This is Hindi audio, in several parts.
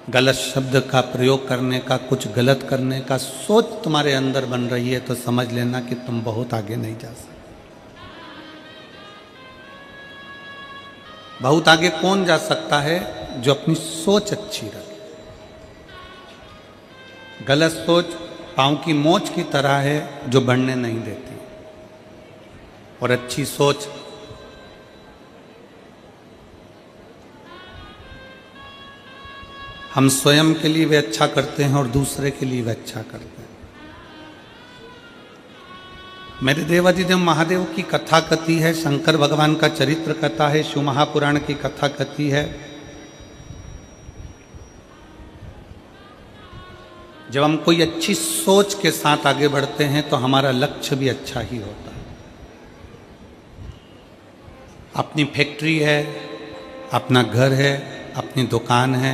गलत शब्द का प्रयोग करने का, कुछ गलत करने का सोच तुम्हारे अंदर बन रही है तो समझ लेना कि तुम बहुत आगे नहीं जा सकते। बहुत आगे कौन जा सकता है? जो अपनी सोच अच्छी रखे। गलत सोच पांव की मोच की तरह है जो बढ़ने नहीं देती, और अच्छी सोच हम स्वयं के लिए भी अच्छा करते हैं और दूसरे के लिए भी अच्छा करते हैं। मेरे देवाधिदेव महादेव की कथा कथी है, शंकर भगवान का चरित्र कथा है, शिव महापुराण की कथा कथी है। जब हम कोई अच्छी सोच के साथ आगे बढ़ते हैं तो हमारा लक्ष्य भी अच्छा ही होता है। अपनी फैक्ट्री है, अपना घर है, अपनी दुकान है,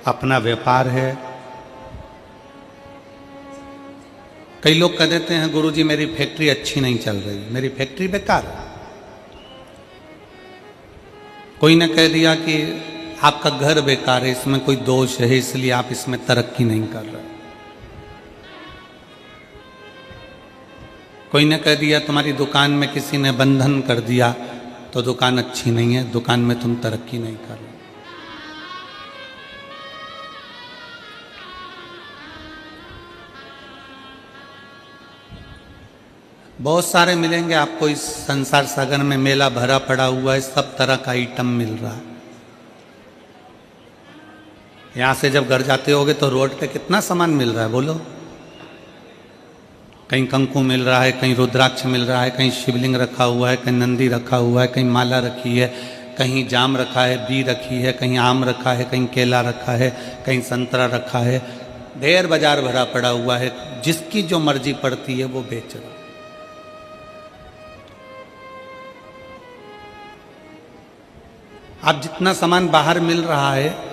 अपना व्यापार है। कई लोग कह देते हैं गुरुजी मेरी फैक्ट्री अच्छी नहीं चल रही, मेरी फैक्ट्री बेकार है। कोई ने कह दिया कि आपका घर बेकार है, इसमें कोई दोष है, इसलिए आप इसमें तरक्की नहीं कर रहे। कोई ने कह दिया तुम्हारी दुकान में किसी ने बंधन कर दिया तो दुकान अच्छी नहीं है, दुकान में तुम तरक्की नहीं कर रहे। बहुत सारे मिलेंगे आपको इस संसार सागर में, मेला भरा पड़ा हुआ है, सब तरह का आइटम मिल रहा है। यहां से जब घर जाते होगे तो रोड पे कितना सामान मिल रहा है बोलो। कहीं कंकु मिल रहा है, कहीं रुद्राक्ष मिल रहा है, कहीं शिवलिंग रखा हुआ है, कहीं नंदी रखा हुआ है, कहीं माला रखी है, कहीं जाम रखा है, बी रखी है, कहीं आम रखा है, कहीं केला रखा है, कहीं संतरा रखा है। ढेर बाजार भरा पड़ा हुआ है, जिसकी जो मर्जी पड़ती है वो बेच रहा है। आप जितना सामान बाहर मिल रहा है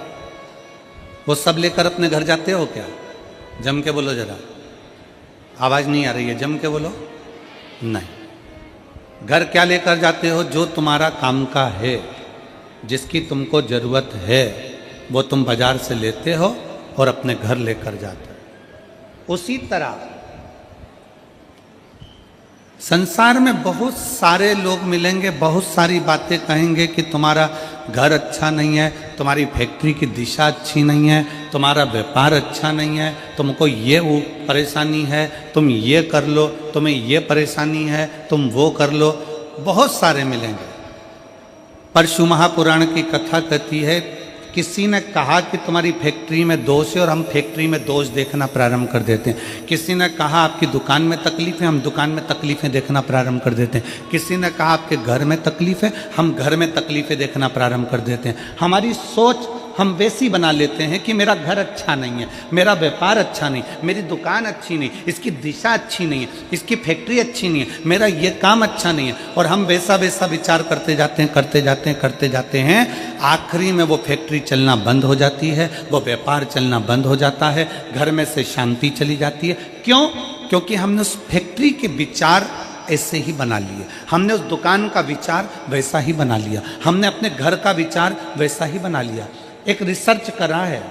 वो सब लेकर अपने घर जाते हो क्या? जम के बोलो जरा, आवाज नहीं आ रही है, जम के बोलो। नहीं। घर क्या लेकर जाते हो? जो तुम्हारा काम का है, जिसकी तुमको जरूरत है, वो तुम बाजार से लेते हो और अपने घर लेकर जाते हो। उसी तरह संसार में बहुत सारे लोग मिलेंगे, बहुत सारी बातें कहेंगे कि तुम्हारा घर अच्छा नहीं है, तुम्हारी फैक्ट्री की दिशा अच्छी नहीं है, तुम्हारा व्यापार अच्छा नहीं है, तुमको ये वो परेशानी है, तुम ये कर लो, तुम्हें ये परेशानी है, तुम वो कर लो। बहुत सारे मिलेंगे। पर शिव महापुराण की कथा कहती है, किसी ने कहा कि तुम्हारी फैक्ट्री में दोष है और हम फैक्ट्री में दोष देखना प्रारंभ कर देते हैं। किसी ने कहा आपकी दुकान में तकलीफ है, हम दुकान में तकलीफें देखना प्रारंभ कर देते हैं। किसी ने कहा आपके घर में तकलीफ है, हम घर में तकलीफें देखना प्रारंभ कर देते हैं। हमारी सोच हम वैसी बना लेते हैं कि मेरा घर अच्छा नहीं है, मेरा व्यापार अच्छा नहीं, मेरी दुकान अच्छी नहीं, इसकी दिशा अच्छी नहीं है, इसकी फैक्ट्री अच्छी नहीं है, मेरा ये काम अच्छा नहीं है, और हम वैसा वैसा विचार करते जाते हैं, करते जाते हैं, करते जाते हैं। आखिरी में वो फैक्ट्री चलना बंद हो जाती है, वो व्यापार चलना बंद हो जाता है, घर में से शांति चली जाती है। क्यों? क्योंकि हमने उस फैक्ट्री के विचार ऐसे ही बना लिए, हमने उस दुकान का विचार वैसा ही बना लिया, हमने अपने घर का विचार वैसा ही बना लिया। एक रिसर्च करा है,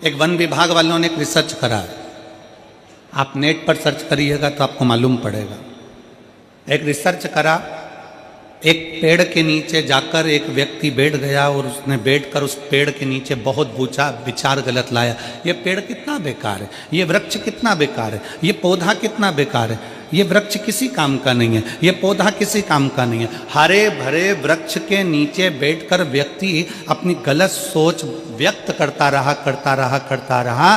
एक वन विभाग वालों ने एक रिसर्च करा है। आप नेट पर सर्च करिएगा तो आपको मालूम पड़ेगा। एक रिसर्च करा, एक पेड़ के नीचे जाकर एक व्यक्ति बैठ गया और उसने बैठकर उस पेड़ के नीचे बहुत विचार गलत लाया। ये पेड़ कितना बेकार है, ये वृक्ष कितना बेकार है, ये पौधा कितना बेकार है, ये वृक्ष किसी काम का नहीं है, ये पौधा किसी काम का नहीं है। हरे भरे वृक्ष के नीचे बैठकर व्यक्ति अपनी गलत सोच व्यक्त करता रहा।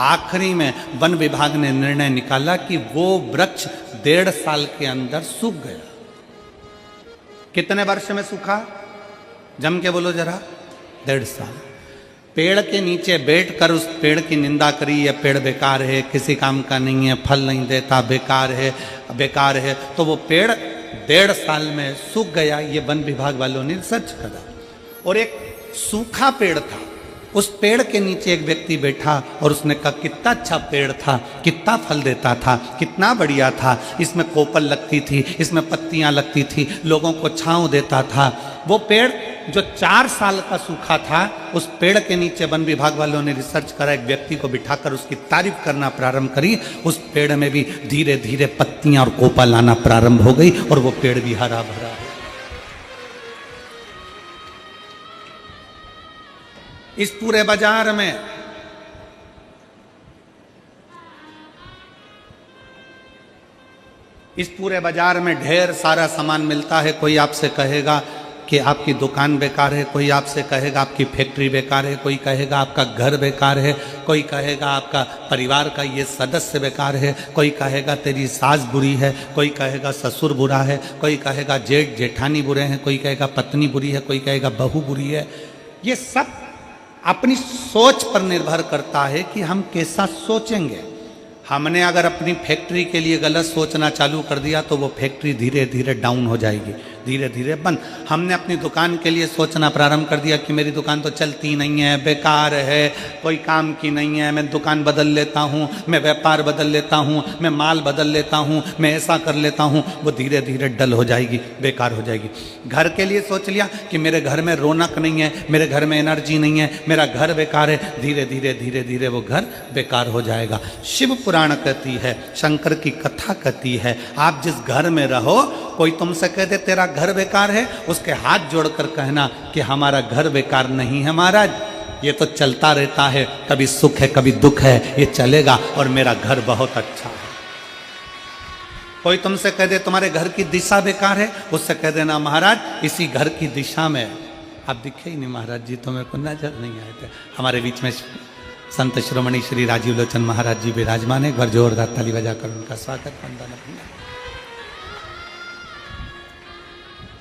आखिरी में वन विभाग ने निर्णय निकाला कि वो वृक्ष 1.5 साल के अंदर सूख गया। कितने वर्ष में सूखा? जम के बोलो जरा। 1.5 साल। पेड़ के नीचे बैठकर उस पेड़ की निंदा करी, यह पेड़ बेकार है, किसी काम का नहीं है, फल नहीं देता, बेकार है। तो वो पेड़ 1.5 साल में सूख गया। ये वन विभाग वालों ने रिसर्च करा। और एक सूखा पेड़ था, उस पेड़ के नीचे एक व्यक्ति बैठा और उसने कहा कितना अच्छा पेड़ था, कितना फल देता था, कितना बढ़िया था, इसमें कोपल लगती थी, इसमें पत्तियां लगती थी, लोगों को छांव देता था। वो पेड़ जो 4 साल का सूखा था, उस पेड़ के नीचे वन विभाग वालों ने रिसर्च करा, एक व्यक्ति को बिठाकर उसकी तारीफ करना प्रारंभ करी। उस पेड़ में भी धीरे धीरे पत्तियां और कोपल आना प्रारंभ हो गई और वो पेड़ भी हरा भरा हो। इस पूरे बाजार में ढेर सारा सामान मिलता है। कोई आपसे कहेगा कि आपकी दुकान बेकार है, कोई आपसे कहेगा आपकी फैक्ट्री बेकार है, कोई कहेगा आपका घर बेकार है, कोई कहेगा आपका परिवार का ये सदस्य बेकार है, कोई कहेगा तेरी सास बुरी है, कोई कहेगा ससुर बुरा है, कोई कहेगा जेठ जेठानी बुरे हैं, कोई कहेगा पत्नी बुरी है, कोई कहेगा बहू बुरी है। ये सब अपनी सोच पर निर्भर करता है कि हम कैसा सोचेंगे। हमने अगर अपनी फैक्ट्री के लिए गलत सोचना चालू कर दिया तो वो फैक्ट्री धीरे धीरे डाउन हो जाएगी, धीरे धीरे बंद। हमने अपनी दुकान के लिए सोचना प्रारंभ कर दिया कि मेरी दुकान तो चलती नहीं है, बेकार है, कोई काम की नहीं है, मैं दुकान बदल लेता हूँ, मैं व्यापार बदल लेता हूँ, मैं माल बदल लेता हूँ, मैं ऐसा कर लेता हूँ, वो धीरे धीरे डल हो जाएगी, बेकार हो जाएगी। घर के लिए सोच लिया कि मेरे घर में रौनक नहीं है, मेरे घर में एनर्जी नहीं है, मेरा घर बेकार है, धीरे धीरे धीरे धीरे वो घर बेकार हो जाएगा। शिव पुराण कहती है, शंकर की कथा कहती है, आप जिस घर में रहो, कोई तुमसे कह दे तेरा घर बेकार है, उसके हाथ जोड़कर कहना कि हमारा घर बेकार नहीं है महाराज, ये तो चलता रहता है, कभी सुख है कभी दुख है, ये चलेगा और मेरा घर बहुत अच्छा है। कोई तुमसे कह दे तुम्हारे घर की दिशा बेकार है, उससे कह देना महाराज इसी घर की दिशा में आप दिखे ही नहीं महाराज जी, तो मेरे को नजर नहीं आए थे। हमारे बीच में संत श्रोमणी श्री राजीव लोचन महाराज जी विराजमान है, एक बार जोरदार ताली बजाकर उनका स्वागत वंदन।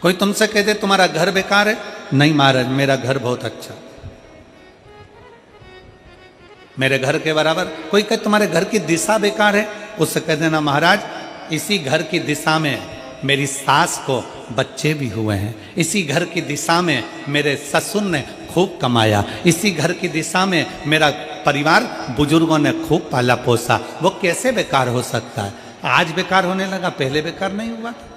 कोई तुमसे कह दे तुम्हारा घर बेकार है, नहीं महाराज मेरा घर बहुत अच्छा, मेरे घर के बराबर। कोई कहे तुम्हारे घर की दिशा बेकार है, उससे कह देना महाराज इसी घर की दिशा में मेरी सास को बच्चे भी हुए हैं, इसी घर की दिशा में मेरे ससुर ने खूब कमाया, इसी घर की दिशा में मेरा परिवार बुजुर्गों ने खूब पाला पोसा। वो कैसे बेकार हो सकता है? आज बेकार होने लगा, पहले बेकार नहीं हुआ था।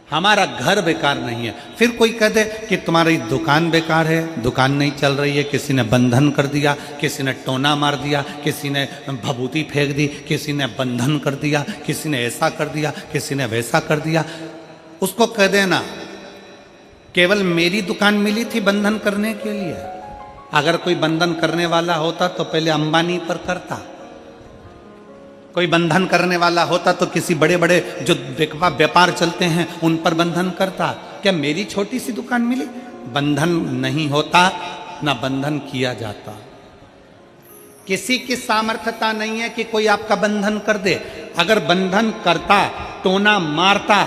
हमारा घर बेकार नहीं है। फिर कोई कह दे कि तुम्हारी दुकान बेकार है, दुकान नहीं चल रही है, किसी ने बंधन कर दिया, किसी ने टोना मार दिया, किसी ने भभूति फेंक दी, किसी ने बंधन कर दिया, किसी ने ऐसा कर दिया, किसी ने वैसा कर दिया। उसको कह देना केवल मेरी दुकान मिली थी बंधन करने के लिए, अगर कोई बंधन करने वाला होता तो पहले अंबानी पर करता, कोई बंधन करने वाला होता तो किसी बड़े बड़े जो व्यापार चलते हैं उन पर बंधन करता। क्या मेरी छोटी सी दुकान मिली? बंधन नहीं होता, ना बंधन किया जाता। किसी की सामर्थ्यता नहीं है कि कोई आपका बंधन कर दे। अगर बंधन करता, टोना मारता,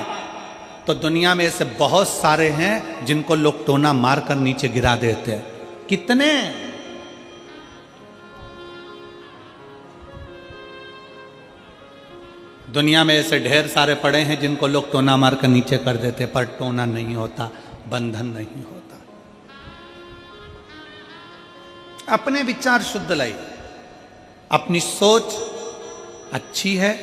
तो दुनिया में ऐसे बहुत सारे हैं जिनको लोग टोना मारकर नीचे गिरा देते हैं। कितने? दुनिया में ऐसे ढेर सारे पड़े हैं जिनको लोग टोना मारकर नीचे कर देते, पर टोना नहीं होता, बंधन नहीं होता। अपने विचार शुद्ध लाइए, अपनी सोच अच्छी है।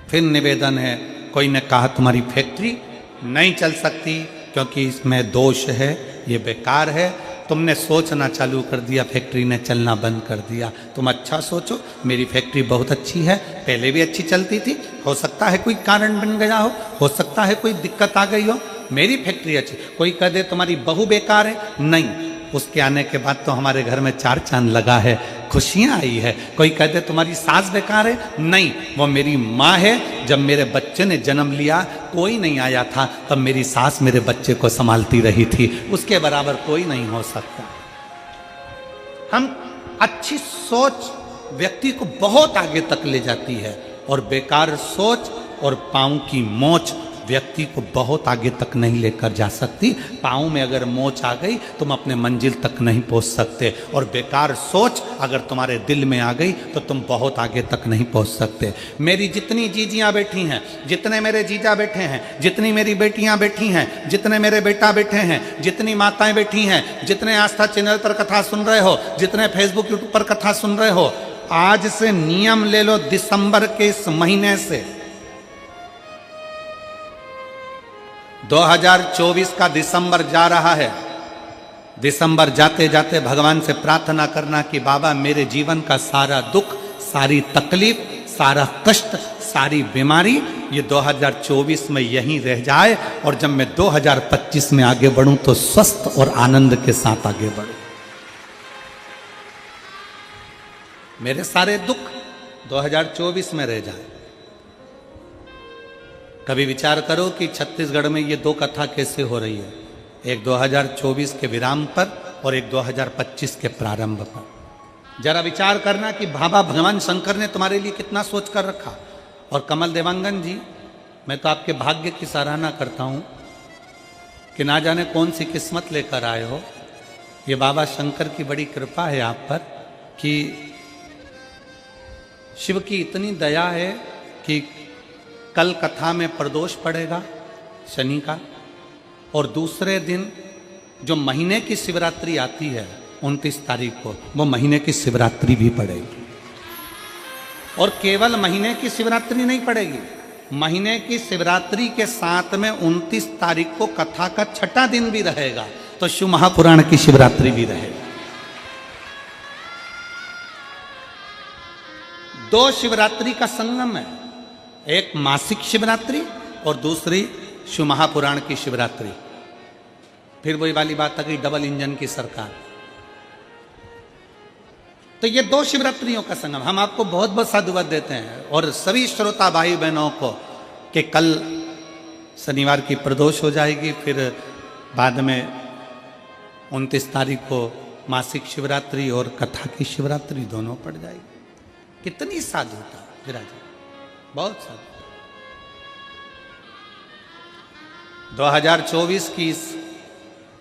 फिर निवेदन है, कोई ने कहा तुम्हारी फैक्ट्री नहीं चल सकती क्योंकि इसमें दोष है, ये बेकार है। तुमने सोचना चालू कर दिया, फैक्ट्री ने चलना बंद कर दिया। तुम अच्छा सोचो, मेरी फैक्ट्री बहुत अच्छी है, पहले भी अच्छी चलती थी, हो सकता है कोई कारण बन गया हो सकता है कोई दिक्कत आ गई हो, मेरी फैक्ट्री अच्छी। कोई कह दे तुम्हारी बहू बेकार है, नहीं, उसके आने के बाद तो हमारे घर में 4 चांद लगा है, खुशियां आई है। कोई कह दे तुम्हारी सास बेकार है, नहीं, वो मेरी माँ है। जब मेरे बच्चे ने जन्म लिया कोई नहीं आया था, तब मेरी सास मेरे बच्चे को संभालती रही थी, उसके बराबर कोई नहीं हो सकता। हम अच्छी सोच व्यक्ति को बहुत आगे तक ले जाती है और बेकार सोच और पाँव की मोच व्यक्ति को बहुत आगे तक नहीं लेकर जा सकती। पाँव में अगर मोच आ गई तुम अपने मंजिल तक नहीं पहुंच सकते, और बेकार सोच अगर तुम्हारे दिल में आ गई तो तुम बहुत आगे तक नहीं पहुंच सकते। मेरी जितनी जीजियां बैठी हैं, जितने मेरे जीजा बैठे हैं, जितनी मेरी बेटियां बैठी हैं, जितने मेरे बेटा बैठे हैं, जितनी माताएं बैठी हैं, जितने आस्था चैनल पर कथा सुन रहे हो, जितने फेसबुक यूट्यूब पर कथा सुन रहे हो, आज से नियम ले लो, दिसंबर के इस महीने से 2024 का दिसंबर जा रहा है। दिसंबर जाते जाते भगवान से प्रार्थना करना कि बाबा मेरे जीवन का सारा दुख, सारी तकलीफ, सारा कष्ट, सारी बीमारी ये 2024 में यहीं रह जाए, और जब मैं 2025 में आगे बढ़ूं तो स्वस्थ और आनंद के साथ आगे बढ़ूं। मेरे सारे दुख 2024 में रह जाए। कभी विचार करो कि छत्तीसगढ़ में ये दो कथा कैसे हो रही है, एक 2024 के विराम पर और एक 2025 के प्रारंभ पर। जरा विचार करना कि बाबा भगवान शंकर ने तुम्हारे लिए कितना सोच कर रखा। और कमल देवांगन जी, मैं तो आपके भाग्य की सराहना करता हूँ कि ना जाने कौन सी किस्मत लेकर आए हो। ये बाबा शंकर की बड़ी कृपा है आप पर कि शिव की इतनी दया है कि कल कथा में प्रदोष पड़ेगा शनि का, और दूसरे दिन जो महीने की शिवरात्रि आती है 29 तारीख को, वो महीने की शिवरात्रि भी पड़ेगी। और केवल महीने की शिवरात्रि नहीं पड़ेगी, महीने की शिवरात्रि के साथ में 29 तारीख को कथा का छठा दिन भी रहेगा, तो शिव महापुराण की शिवरात्रि भी रहेगी। दो शिवरात्रि का संगम है, एक मासिक शिवरात्रि और दूसरी शिव महापुराण की शिवरात्रि। फिर वही वाली बात आ गई डबल इंजन की सरकार। तो ये दो शिवरात्रियों का संगम। हम आपको बहुत बहुत साधुवाद देते हैं, और सभी श्रोता भाई बहनों को कि कल शनिवार की प्रदोष हो जाएगी, फिर बाद में 29 तारीख को मासिक शिवरात्रि और कथा की शिवरात्रि दोनों पड़ जाएगी। कितनी साधुता विराज, बहुत साधु। 2024 की इस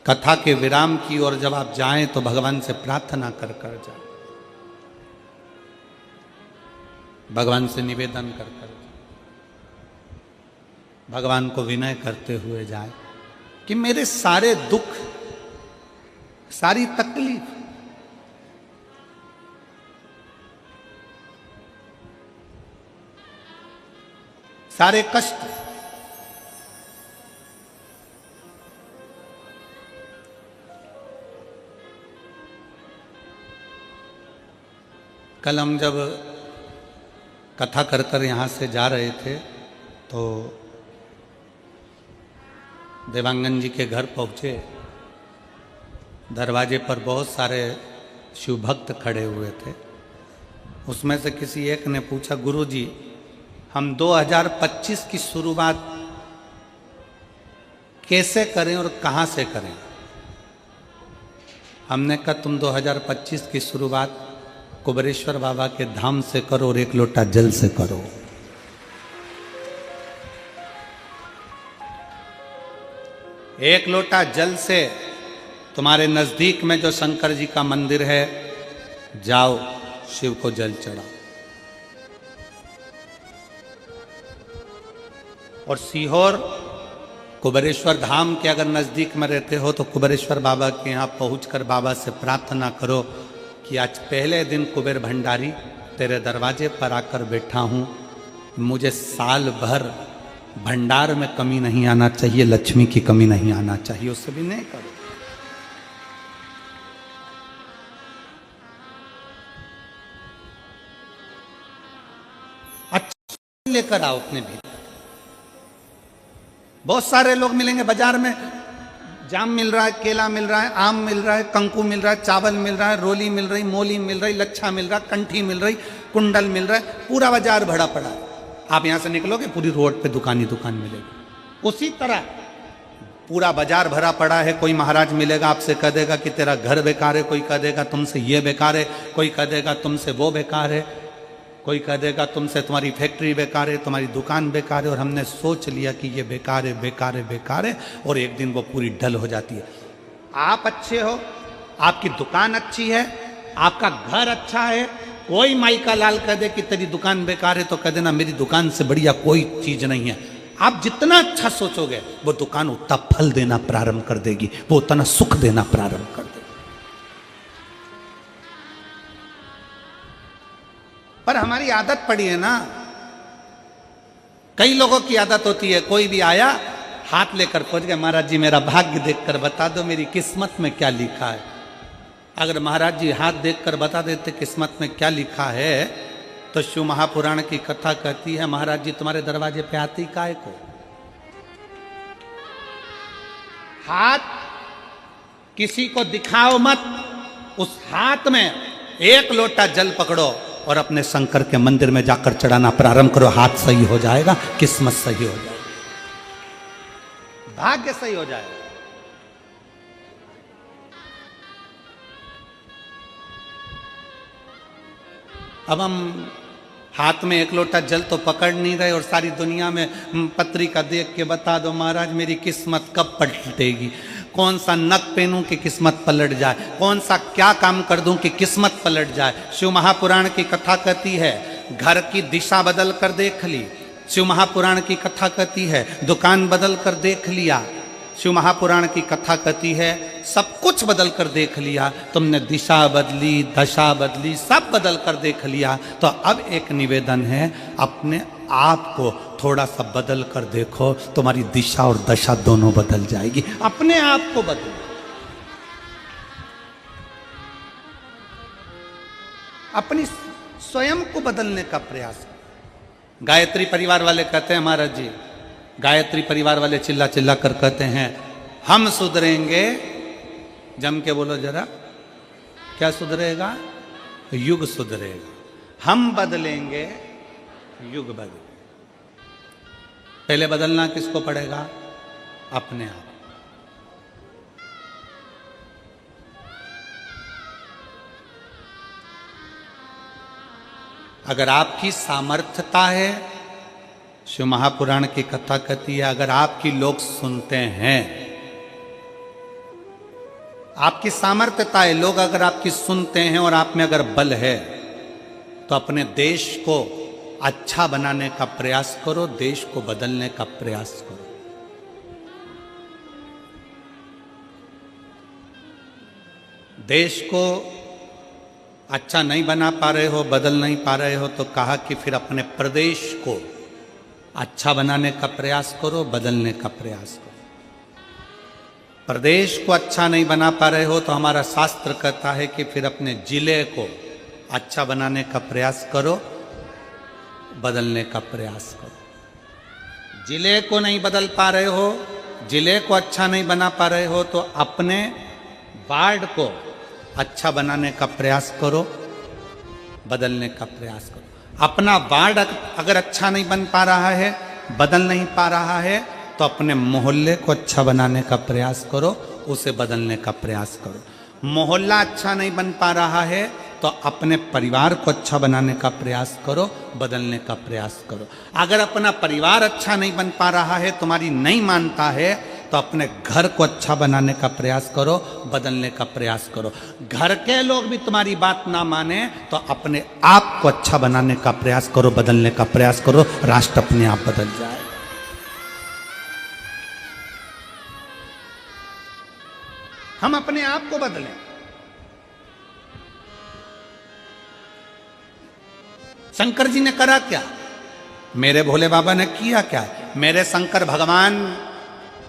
कथा के विराम की ओर जब आप जाएं तो भगवान से प्रार्थना कर कर जाएं, भगवान से निवेदन कर कर जाएं, भगवान को विनय करते हुए जाएं कि मेरे सारे दुख, सारी तकलीफ, सारे कष्ट कल हम जब कथा कर कर यहाँ से जा रहे थे तो देवांगन जी के घर पहुँचे। दरवाजे पर बहुत सारे शिव भक्त खड़े हुए थे। उसमें से किसी एक ने पूछा, गुरु जी हम 2025 की शुरुआत कैसे करें और कहाँ से करें? हमने कहा तुम 2025 की शुरुआत कुबेरेश्वर बाबा के धाम से करो और एक लोटा जल से करो। एक लोटा जल से तुम्हारे नजदीक में जो शंकर जी का मंदिर है, जाओ शिव को जल चढ़ाओ। और सीहोर कुबेरेश्वर धाम के अगर नजदीक में रहते हो तो कुबेरेश्वर बाबा के यहाँ पहुंचकर बाबा से प्रार्थना करो कि आज पहले दिन कुबेर भंडारी तेरे दरवाजे पर आकर बैठा हूँ, मुझे साल भर भंडार में कमी नहीं आना चाहिए, लक्ष्मी की कमी नहीं आना चाहिए। उससे भी नहीं करो। अच्छा लेकर आओ अपने भीतर। बहुत सारे लोग मिलेंगे बाजार में, जाम मिल रहा है, केला मिल रहा है, आम मिल रहा है, कंकु मिल रहा है, चावल मिल रहा है, रोली मिल रही, मोली मिल रही, लच्छा मिल रहा, कंठी मिल रही, कुंडल मिल रहा है, पूरा बाजार भरा पड़ा है। आप यहां से निकलोगे पूरी रोड पे दुकान ही दुकान मिलेगी। उसी तरह पूरा बाजार भरा पड़ा है। कोई महाराज मिलेगा आपसे कह देगा कि तेरा घर बेकार है, कोई कह देगा तुमसे ये बेकार है, कोई कह देगा तुमसे वो बेकार है। कोई कह देगा तुमसे तुम्हारी फैक्ट्री बेकार है, तुम्हारी दुकान बेकार है, और हमने सोच लिया कि ये बेकार है, बेकार है, बेकार है, और एक दिन वो पूरी डल हो जाती है। आप अच्छे हो, आपकी दुकान अच्छी है, आपका घर अच्छा है, कोई माई का लाल कह दे कि तेरी दुकान बेकार है तो कह देना मेरी दुकान से बढ़िया कोई चीज नहीं है। आप जितना अच्छा सोचोगे वो दुकान उतना फल देना प्रारंभ कर देगी, वो उतना सुख देना प्रारंभ कर देगी। पर हमारी आदत पड़ी है ना, कई लोगों की आदत होती है, कोई भी आया हाथ लेकर पहुंच गया, महाराज जी मेरा भाग्य देखकर बता दो मेरी किस्मत में क्या लिखा है। अगर महाराज जी हाथ देखकर बता देते किस्मत में क्या लिखा है, तो शिव महापुराण की कथा कहती है महाराज जी तुम्हारे दरवाजे पे आती काहे को। हाथ किसी को दिखाओ मत, उस हाथ में एक लोटा जल पकड़ो और अपने शंकर के मंदिर में जाकर चढ़ाना प्रारंभ करो। हाथ सही हो जाएगा, किस्मत सही हो जाएगी, भाग्य सही हो जाएगा। अब हम हाथ में एक लोटा जल तो पकड़ नहीं रहे और सारी दुनिया में पत्रिका देख के बता दो महाराज मेरी किस्मत कब पलटेगी, कौन सा नक पहनूं कि किस्मत पलट जाए, कौन सा क्या काम कर दूं कि किस्मत पलट जाए। शिव महापुराण की कथा कहती है घर की दिशा बदल कर देख ली, शिव महापुराण की कथा कहती है दुकान बदल कर देख लिया, शिव महापुराण की कथा कहती है सब कुछ बदल कर देख लिया, तुमने दिशा बदली, दशा बदली, सब बदल कर देख लिया। तो अब एक निवेदन है अपने आप को थोड़ा सा बदल कर देखो, तुम्हारी दिशा और दशा दोनों बदल जाएगी। अपने आप को बदलो, अपनी स्वयं को बदलने का प्रयास। गायत्री परिवार वाले कहते हैं महाराज जी, गायत्री परिवार वाले चिल्ला चिल्ला कर कहते हैं हम सुधरेंगे, जम के बोलो जरा, क्या सुधरेगा? युग सुधरेगा। हम बदलेंगे, युग बदलेगा। पहले बदलना किसको पड़ेगा? अपने आप। अगर आपकी सामर्थ्यता है, शिव महापुराण की कथा कहती है अगर आपकी लोग सुनते हैं, आपकी सामर्थ्यता है, लोग अगर आपकी सुनते हैं और आप में अगर बल है, तो अपने देश को अच्छा बनाने का प्रयास करो, देश को बदलने का प्रयास करो। देश को अच्छा नहीं बना पा रहे हो, बदल नहीं पा रहे हो, तो कहा कि फिर अपने प्रदेश को अच्छा बनाने का प्रयास करो, बदलने का प्रयास करो। प्रदेश को अच्छा नहीं बना पा रहे हो तो हमारा शास्त्र कहता है कि फिर अपने जिले को अच्छा बनाने का प्रयास करो, बदलने का प्रयास करो। जिले को नहीं बदल पा रहे हो, जिले को अच्छा नहीं बना पा रहे हो, तो अपने वार्ड को अच्छा बनाने का प्रयास करो, बदलने का प्रयास करो। अपना वार्ड अगर अच्छा नहीं बन पा रहा है, बदल नहीं पा रहा है, तो अपने मोहल्ले को अच्छा बनाने का प्रयास करो, उसे बदलने का प्रयास करो। मोहल्ला अच्छा नहीं बन पा रहा है तो अपने परिवार को अच्छा बनाने का प्रयास करो, बदलने का प्रयास करो। अगर अपना परिवार अच्छा नहीं बन पा रहा है, तुम्हारी नहीं मानता है, तो अपने घर को अच्छा बनाने का प्रयास करो, बदलने का प्रयास करो। घर के लोग भी तुम्हारी बात ना माने तो अपने आप को अच्छा बनाने का प्रयास करो, बदलने का प्रयास करो, राष्ट्र अपने आप बदल जाए। हम अपने आप को बदलें। शंकर जी ने करा क्या? मेरे भोले बाबा ने किया क्या? मेरे शंकर भगवान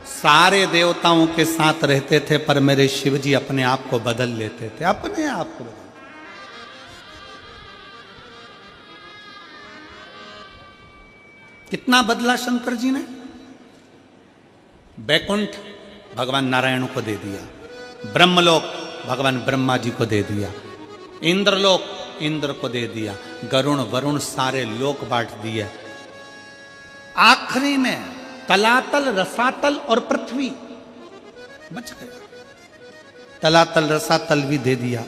सारे देवताओं के साथ रहते थे, पर मेरे शिव जी अपने आप को बदल लेते थे, अपने आप को बदल। कितना बदला शंकर जी ने? बैकुंठ भगवान नारायण को दे दिया, ब्रह्मलोक भगवान ब्रह्मा जी को दे दिया, इंद्रलोक इंद्र को दे दिया, गरुण वरुण सारे लोक बांट दिए। आखिरी में तलातल रसातल और पृथ्वी बच गए। तलातल रसातल भी दे दिया।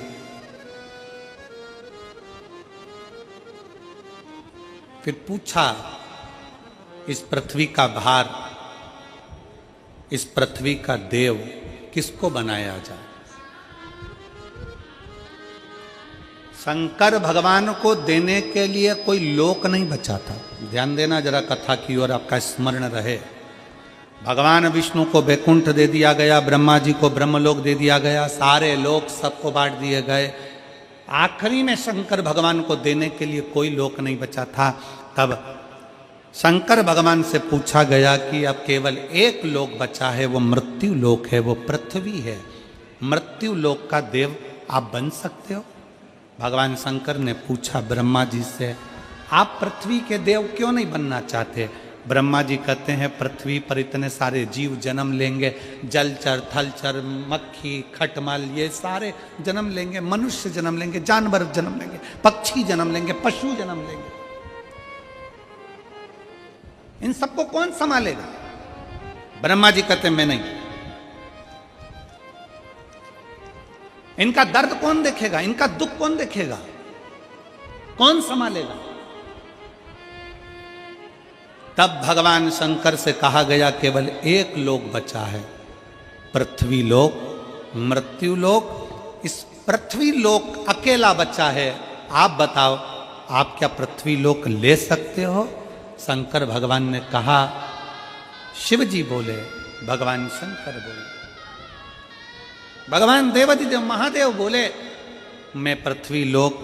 फिर पूछा, इस पृथ्वी का भार, इस पृथ्वी का देव किसको बनाया जाए? शंकर भगवान को देने के लिए कोई लोक नहीं बचा था। ध्यान देना जरा कथा की ओर, आपका स्मरण रहे। भगवान विष्णु को वैकुंठ दे दिया गया, ब्रह्मा जी को ब्रह्मलोक दे दिया गया, सारे लोक सबको बांट दिए गए। आखिरी में शंकर भगवान को देने के लिए कोई लोक नहीं बचा था। तब शंकर भगवान से पूछा गया कि अब केवल एक लोक बचा है, वो मृत्यु लोक है, वो पृथ्वी है। मृत्यु लोक का देव आप बन सकते हो? भगवान शंकर ने पूछा ब्रह्मा जी से, आप पृथ्वी के देव क्यों नहीं बनना चाहते? ब्रह्मा जी कहते हैं, पृथ्वी पर इतने सारे जीव जन्म लेंगे, जलचर, थलचर, मक्खी, खटमल, ये सारे जन्म लेंगे, मनुष्य जन्म लेंगे, जानवर जन्म लेंगे, पक्षी जन्म लेंगे, पशु जन्म लेंगे, इन सबको कौन संभालेगा? ब्रह्मा जी कहते हैं, मैं नहीं। इनका दर्द कौन देखेगा? इनका दुख कौन देखेगा? कौन संभालेगा? तब भगवान शंकर से कहा गया, केवल एक लोक बचा है, पृथ्वी लोक, मृत्यु लोक। इस पृथ्वी लोक अकेला बचा है। आप बताओ, आप क्या पृथ्वी लोक ले सकते हो? शंकर भगवान ने कहा, शिव जी बोले, भगवान शंकर बोले, भगवान देवाधिदेव महादेव बोले, मैं पृथ्वी लोक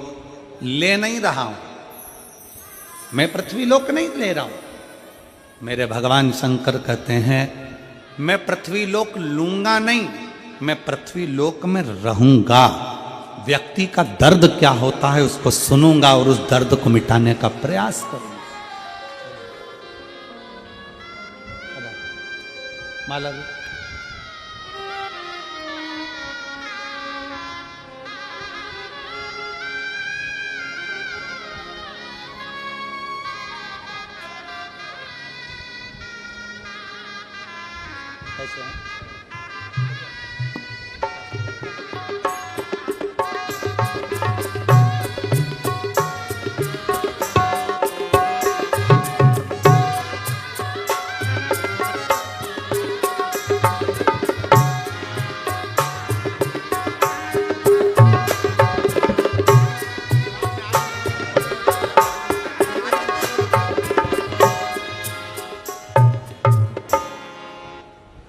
ले नहीं रहा हूं, मैं पृथ्वी लोक नहीं ले रहा हूं। मेरे भगवान शंकर कहते हैं, मैं पृथ्वी लोक लूंगा नहीं, मैं पृथ्वी लोक में रहूंगा। व्यक्ति का दर्द क्या होता है उसको सुनूंगा और उस दर्द को मिटाने का प्रयास करूंगा। माला कैसे हैं?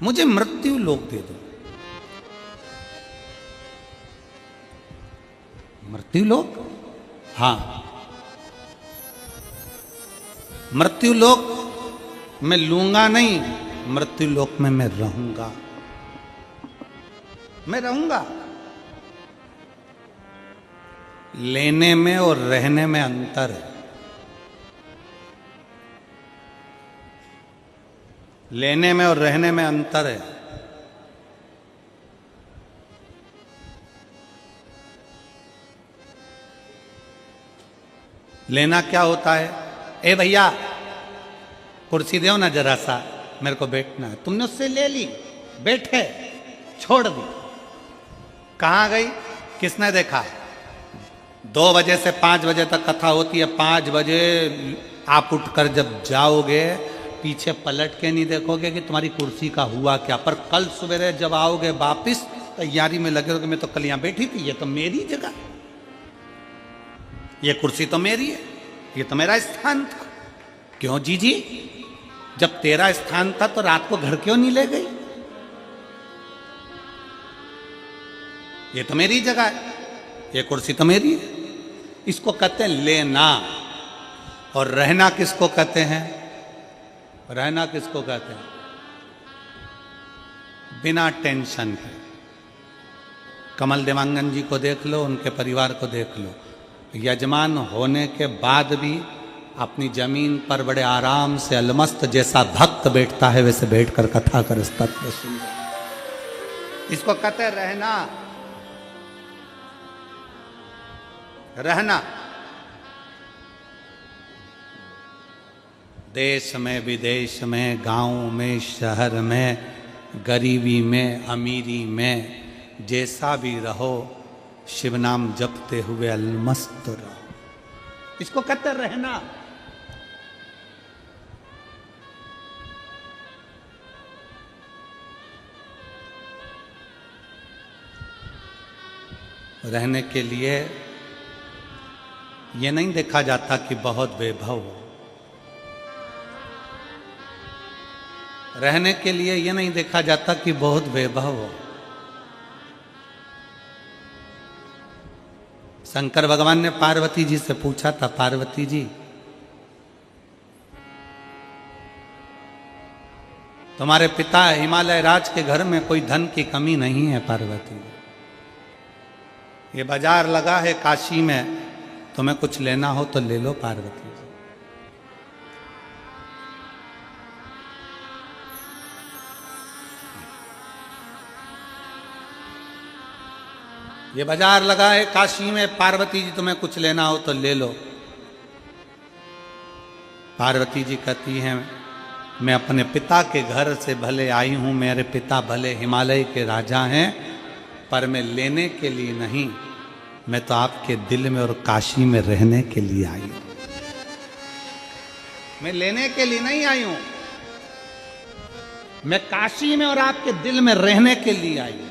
मुझे मृत्यु लोक दे दो। मृत्यु लोक? हां, मृत्यु लोक मैं लूंगा नहीं, मृत्यु लोक में मैं रहूंगा, मैं रहूंगा। लेने में और रहने में अंतर है। लेने में और रहने में अंतर है। लेना क्या होता है? ए भैया कुर्सी दो ना जरा सा, मेरे को बैठना है। तुमने उससे ले ली, बैठे, छोड़ दी, कहां गई? किसने देखा? 2 बजे से 5 बजे तक कथा होती है। 5 बजे आप उठकर जब जाओगे, पीछे पलट के नहीं देखोगे कि तुम्हारी कुर्सी का हुआ क्या। पर कल सवेरे जब आओगे वापिस, तैयारी में लगे हो, मैं तो कल यहां बैठी थी, ये तो मेरी जगह, ये कुर्सी तो मेरी है, ये तो मेरा स्थान था। क्यों जीजी? जब तेरा स्थान था तो रात को घर क्यों नहीं ले गई? ये तो मेरी जगह है, ये कुर्सी तो मेरी है। इसको कहते हैं लेना। और रहना किसको कहते हैं? रहना किसको कहते हैं? बिना टेंशन के। कमल देवांगन जी को देख लो, उनके परिवार को देख लो, यजमान होने के बाद भी अपनी जमीन पर बड़े आराम से अलमस्त जैसा भक्त बैठता है, वैसे बैठकर कथा कर तत्व सुन। इसको कहते हैं रहना। रहना देश में, विदेश में, गांव में, शहर में, गरीबी में, अमीरी में, जैसा भी रहो, शिव नाम जपते हुए अलमस्त रहो। इसको कहते रहना। रहने के लिए ये नहीं देखा जाता कि बहुत वैभव हो। रहने के लिए ये नहीं देखा जाता कि बहुत वैभव हो। शंकर भगवान ने पार्वती जी से पूछा था, पार्वती जी तुम्हारे पिता हिमालय राज के घर में कोई धन की कमी नहीं है पार्वती। ये बाजार लगा है काशी में, तुम्हें कुछ लेना हो तो ले लो पार्वती जी। ये बाजार लगा है काशी में, पार्वती जी तुम्हें कुछ लेना हो तो ले लो। पार्वती जी कहती हैं मैं अपने पिता के घर से भले आई हूं, मेरे पिता भले हिमालय के राजा हैं, पर मैं लेने के लिए नहीं, मैं तो आपके दिल में और काशी में रहने के लिए आई हूं। मैं लेने के लिए नहीं आई हूं, मैं काशी में और आपके दिल में रहने के लिए आई हूं।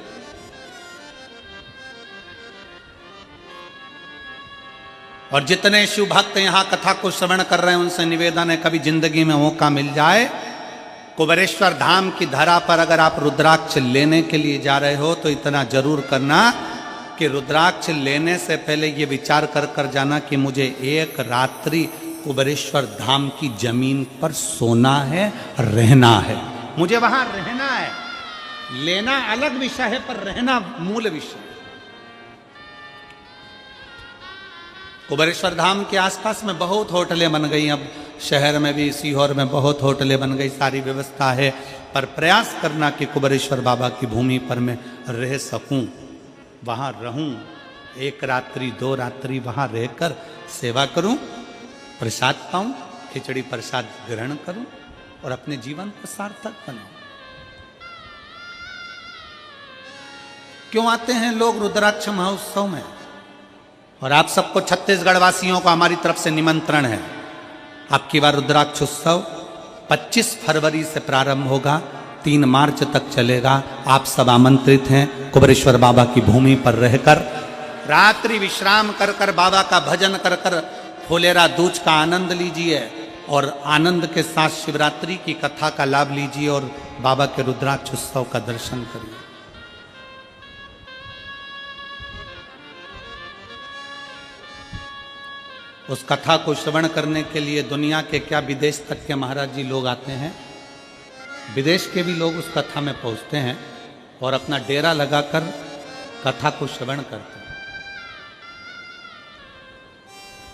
और जितने शिव भक्त यहां कथा को श्रवण कर रहे हैं उनसे निवेदन है, कभी जिंदगी में मौका मिल जाए, कुबेरेश्वर धाम की धरा पर अगर आप रुद्राक्ष लेने के लिए जा रहे हो तो इतना जरूर करना कि रुद्राक्ष लेने से पहले ये विचार कर कर जाना कि मुझे एक रात्रि कुबेरेश्वर धाम की जमीन पर सोना है, रहना है, मुझे वहां रहना है। लेना अलग विषय है पर रहना मूल विषय। कुबेरेश्वर धाम के आसपास में बहुत होटलें बन गई, अब शहर में भी सीहोर में बहुत होटलें बन गई, सारी व्यवस्था है, पर प्रयास करना कि कुबेरेश्वर बाबा की भूमि पर मैं रह सकूं, वहां रहूं, एक रात्रि 2 रात्रि वहां रहकर सेवा करूं, प्रसाद पाऊं, खिचड़ी प्रसाद ग्रहण करूं और अपने जीवन को सार्थक बनाऊं। क्यों आते हैं लोग रुद्राक्ष महोत्सव में? और आप सबको छत्तीसगढ़ वासियों को हमारी तरफ से निमंत्रण है। आपकी बार रुद्राक्ष उत्सव 25 फरवरी से प्रारंभ होगा, 3 मार्च तक चलेगा। आप सब आमंत्रित हैं। कुबेरेश्वर बाबा की भूमि पर रहकर रात्रि विश्राम कर कर, बाबा का भजन कर कर फुलेरा दूज का आनंद लीजिए और आनंद के साथ शिवरात्रि की कथा का लाभ लीजिए और बाबा के रुद्राक्ष उत्सव का दर्शन करिए। उस कथा को श्रवण करने के लिए दुनिया के क्या विदेश तक के महाराज जी लोग आते हैं। विदेश के भी लोग उस कथा में पहुंचते हैं और अपना डेरा लगाकर कथा को श्रवण करते हैं।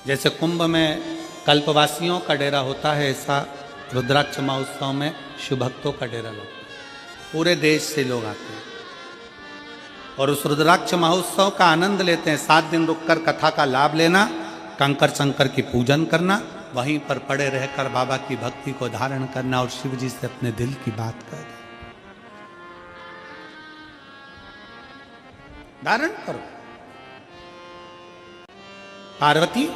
जैसे कुंभ में कल्पवासियों का डेरा होता है, ऐसा रुद्राक्ष महोत्सव में शिव भक्तों का डेरा लगता है। पूरे देश से लोग आते हैं और उस रुद्राक्ष महोत्सव का आनंद लेते हैं। 7 दिन रुककर कथा का लाभ लेना, कंकर शंकर की पूजन करना, वहीं पर पड़े रहकर बाबा की भक्ति को धारण करना और शिव जी से अपने दिल की बात कर धारण करो। पार्वती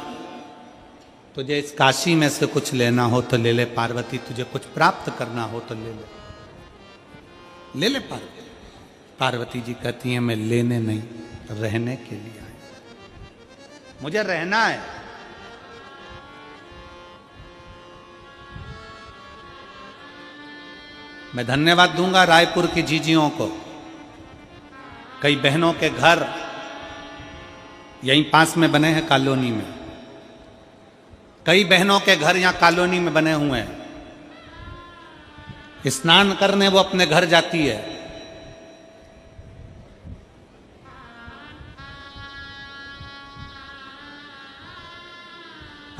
तुझे इस काशी में से कुछ लेना हो तो ले ले पार्वती, तुझे कुछ प्राप्त करना हो तो ले ले पार्वती। पार्वती जी कहती हैं मैं लेने नहीं, रहने के लिए आई, मुझे रहना है। मैं धन्यवाद दूंगा रायपुर की जीजियों को। कई बहनों के घर यहीं पास में बने हैं कॉलोनी में, कई बहनों के घर यहां कॉलोनी में बने हुए हैं। स्नान करने वो अपने घर जाती है,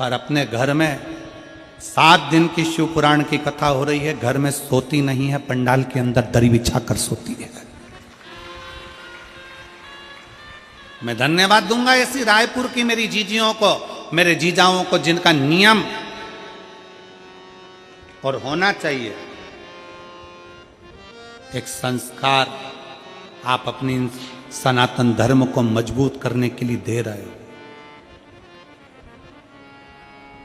और अपने घर में 7 दिन की शिव पुराण की कथा हो रही है, घर में सोती नहीं है, पंडाल के अंदर दरी बिछाकर सोती है। मैं धन्यवाद दूंगा ऐसी रायपुर की मेरी जीजियों को, मेरे जीजाओं को, जिनका नियम और होना चाहिए एक संस्कार आप अपनी सनातन धर्म को मजबूत करने के लिए दे रहे हो।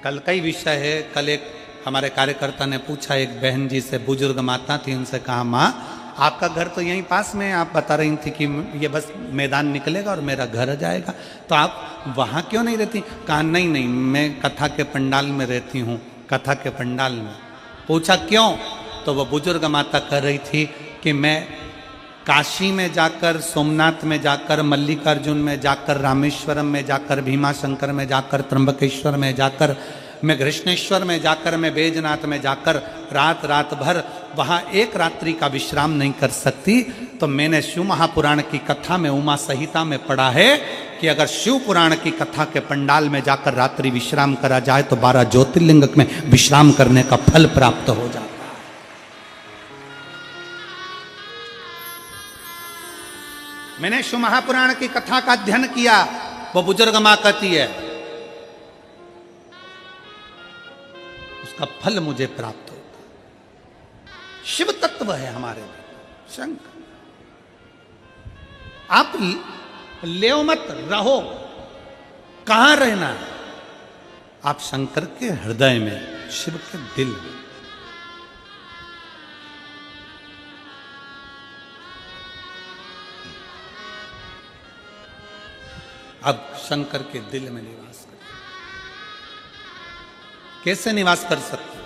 कल का ही विषय है। कल एक हमारे कार्यकर्ता ने पूछा, एक बहन जी से, बुजुर्ग माता थी, उनसे कहा माँ आपका घर तो यहीं पास में है, आप बता रही थी कि ये बस मैदान निकलेगा और मेरा घर आ जाएगा, तो आप वहाँ क्यों नहीं रहती? कहा नहीं नहीं, मैं कथा के पंडाल में रहती हूँ, कथा के पंडाल में। पूछा क्यों? तो वह बुजुर्ग माता कह रही थी कि मैं काशी में जाकर, सोमनाथ में जाकर, मल्लिकार्जुन में जाकर, रामेश्वरम में जाकर, भीमाशंकर में जाकर, त्र्यंबकेश्वर में जाकर, मैं कृष्णेश्वर में जाकर, मैं बैजनाथ में जाकर रात रात भर वहाँ एक रात्रि का विश्राम नहीं कर सकती। तो मैंने शिव महापुराण की कथा में, उमा संहिता में पढ़ा है कि अगर शिव पुराण की कथा के पंडाल में जाकर रात्रि विश्राम करा जाए तो 12 ज्योतिर्लिंग में विश्राम करने का फल प्राप्त हो जाता है। मैंने शिव महापुराण की कथा का अध्ययन किया, वो बुजुर्ग मां कहती है उसका फल मुझे प्राप्त होता। शिव तत्व है हमारे में, शंकर। आप लेओ मत, रहो। कहां रहना है? आप शंकर के हृदय में, शिव के दिल में। अब शंकर के दिल में निवास करें। कैसे निवास कर सकते?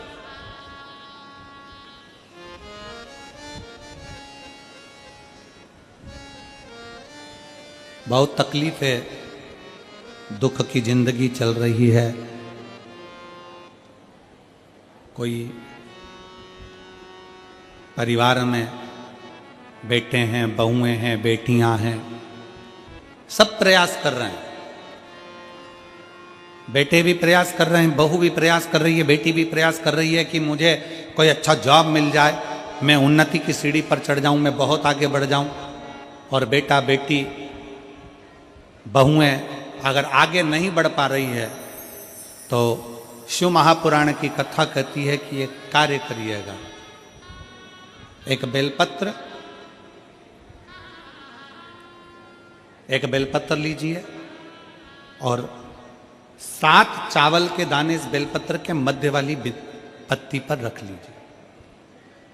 बहुत तकलीफ है, दुख की जिंदगी चल रही है। कोई परिवार में बेटे हैं, बहुएं हैं, बेटियां हैं, सब प्रयास कर रहे हैं। बेटे भी प्रयास कर रहे हैं, बहू भी प्रयास कर रही है, बेटी भी प्रयास कर रही है कि मुझे कोई अच्छा जॉब मिल जाए, मैं उन्नति की सीढ़ी पर चढ़ जाऊं, मैं बहुत आगे बढ़ जाऊं। और बेटा बेटी बहुएं अगर आगे नहीं बढ़ पा रही है तो शिव महापुराण की कथा कहती है कि एक कार्य करिएगा। एक बेलपत्र लीजिए और 7 चावल के दाने इस बेलपत्र के मध्य वाली पत्ती पर रख लीजिए।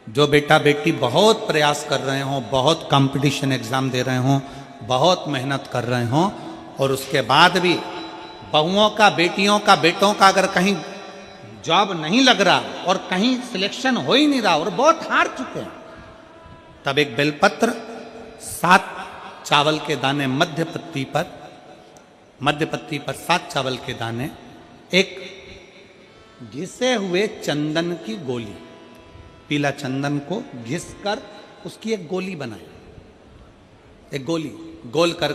जो बेटा बेटी बहुत प्रयास कर रहे हों, बहुत कंपटीशन एग्जाम दे रहे हों, बहुत मेहनत कर रहे हों, और उसके बाद भी बहुओं का, बेटियों का, बेटों का अगर कहीं जॉब नहीं लग रहा और कहीं सिलेक्शन हो ही नहीं रहा और बहुत हार चुके हैं, तब एक बेलपत्र 7 चावल के दाने मध्य पत्ती पर 7 चावल के दाने, एक घिसे हुए चंदन की गोली, पीला चंदन को घिस कर उसकी एक गोली बनाए। एक गोली गोल कर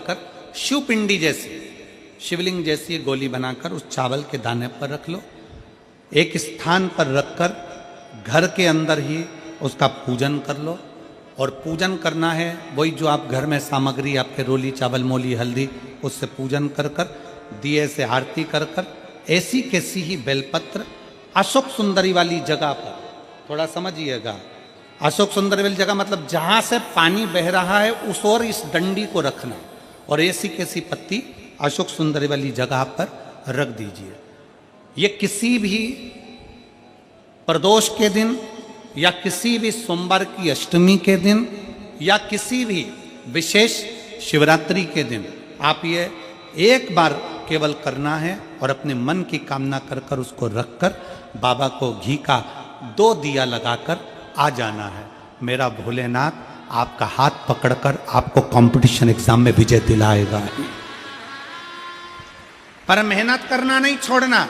शिवपिंडी जैसी, शिवलिंग जैसी गोली बनाकर उस चावल के दाने पर रख लो। एक स्थान पर रखकर घर के अंदर ही उसका पूजन कर लो। और पूजन करना है वही जो आप घर में सामग्री आपके रोली, चावल, मोली, हल्दी, उससे पूजन कर दिए से आरती कर ऐसी कैसी ही बेलपत्र अशोक सुंदरी वाली जगह पर, थोड़ा समझिएगा, अशोक सुंदरी वाली जगह मतलब जहां से पानी बह रहा है उस ओर इस डंडी को रखना, और ऐसी कैसी पत्ती अशोक सुंदरी वाली जगह पर रख दीजिए। ये किसी भी प्रदोष के दिन या किसी भी सोमवार की अष्टमी के दिन या किसी भी विशेष शिवरात्रि के दिन आप ये एक बार केवल करना है और अपने मन की कामना कर उसको रखकर बाबा को घी का 2 दिया लगाकर आ जाना है। मेरा भोलेनाथ आपका हाथ पकड़कर आपको कंपटीशन एग्जाम में विजय दिलाएगा। पर मेहनत करना नहीं छोड़ना,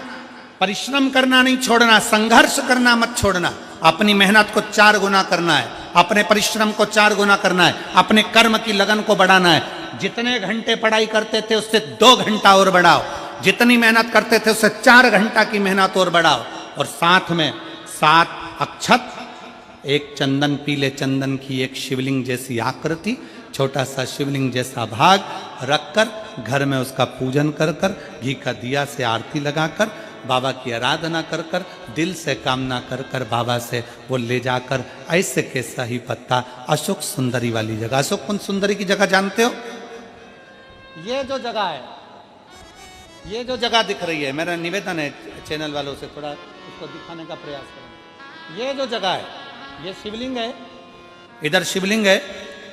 परिश्रम करना नहीं छोड़ना, संघर्ष करना मत छोड़ना। अपनी मेहनत को 4 गुना करना है, अपने परिश्रम को 4 गुना करना है, अपने कर्म की लगन को बढ़ाना है। जितने घंटे पढ़ाई करते थे उससे 2 घंटा और बढ़ाओ, जितनी मेहनत करते थे उससे 4 घंटा की मेहनत और बढ़ाओ। और साथ में 7 अक्षत, एक चंदन, पीले चंदन की एक शिवलिंग जैसी आकृति, छोटा सा शिवलिंग जैसा भाग रखकर घर में उसका पूजन कर घी का दिया से आरती लगाकर बाबा की आराधना कर दिल से कामना कर बाबा से वो ले जाकर ऐसे कैसा ही पत्ता अशोक सुंदरी वाली जगह, अशोक कुंज सुंदरी की जगह जानते हो? ये जो जगह है, ये जो जगह दिख रही है, मेरा निवेदन है चैनल वालों से थोड़ा उसको दिखाने का प्रयास करें। ये जो जगह है, ये शिवलिंग है, इधर शिवलिंग है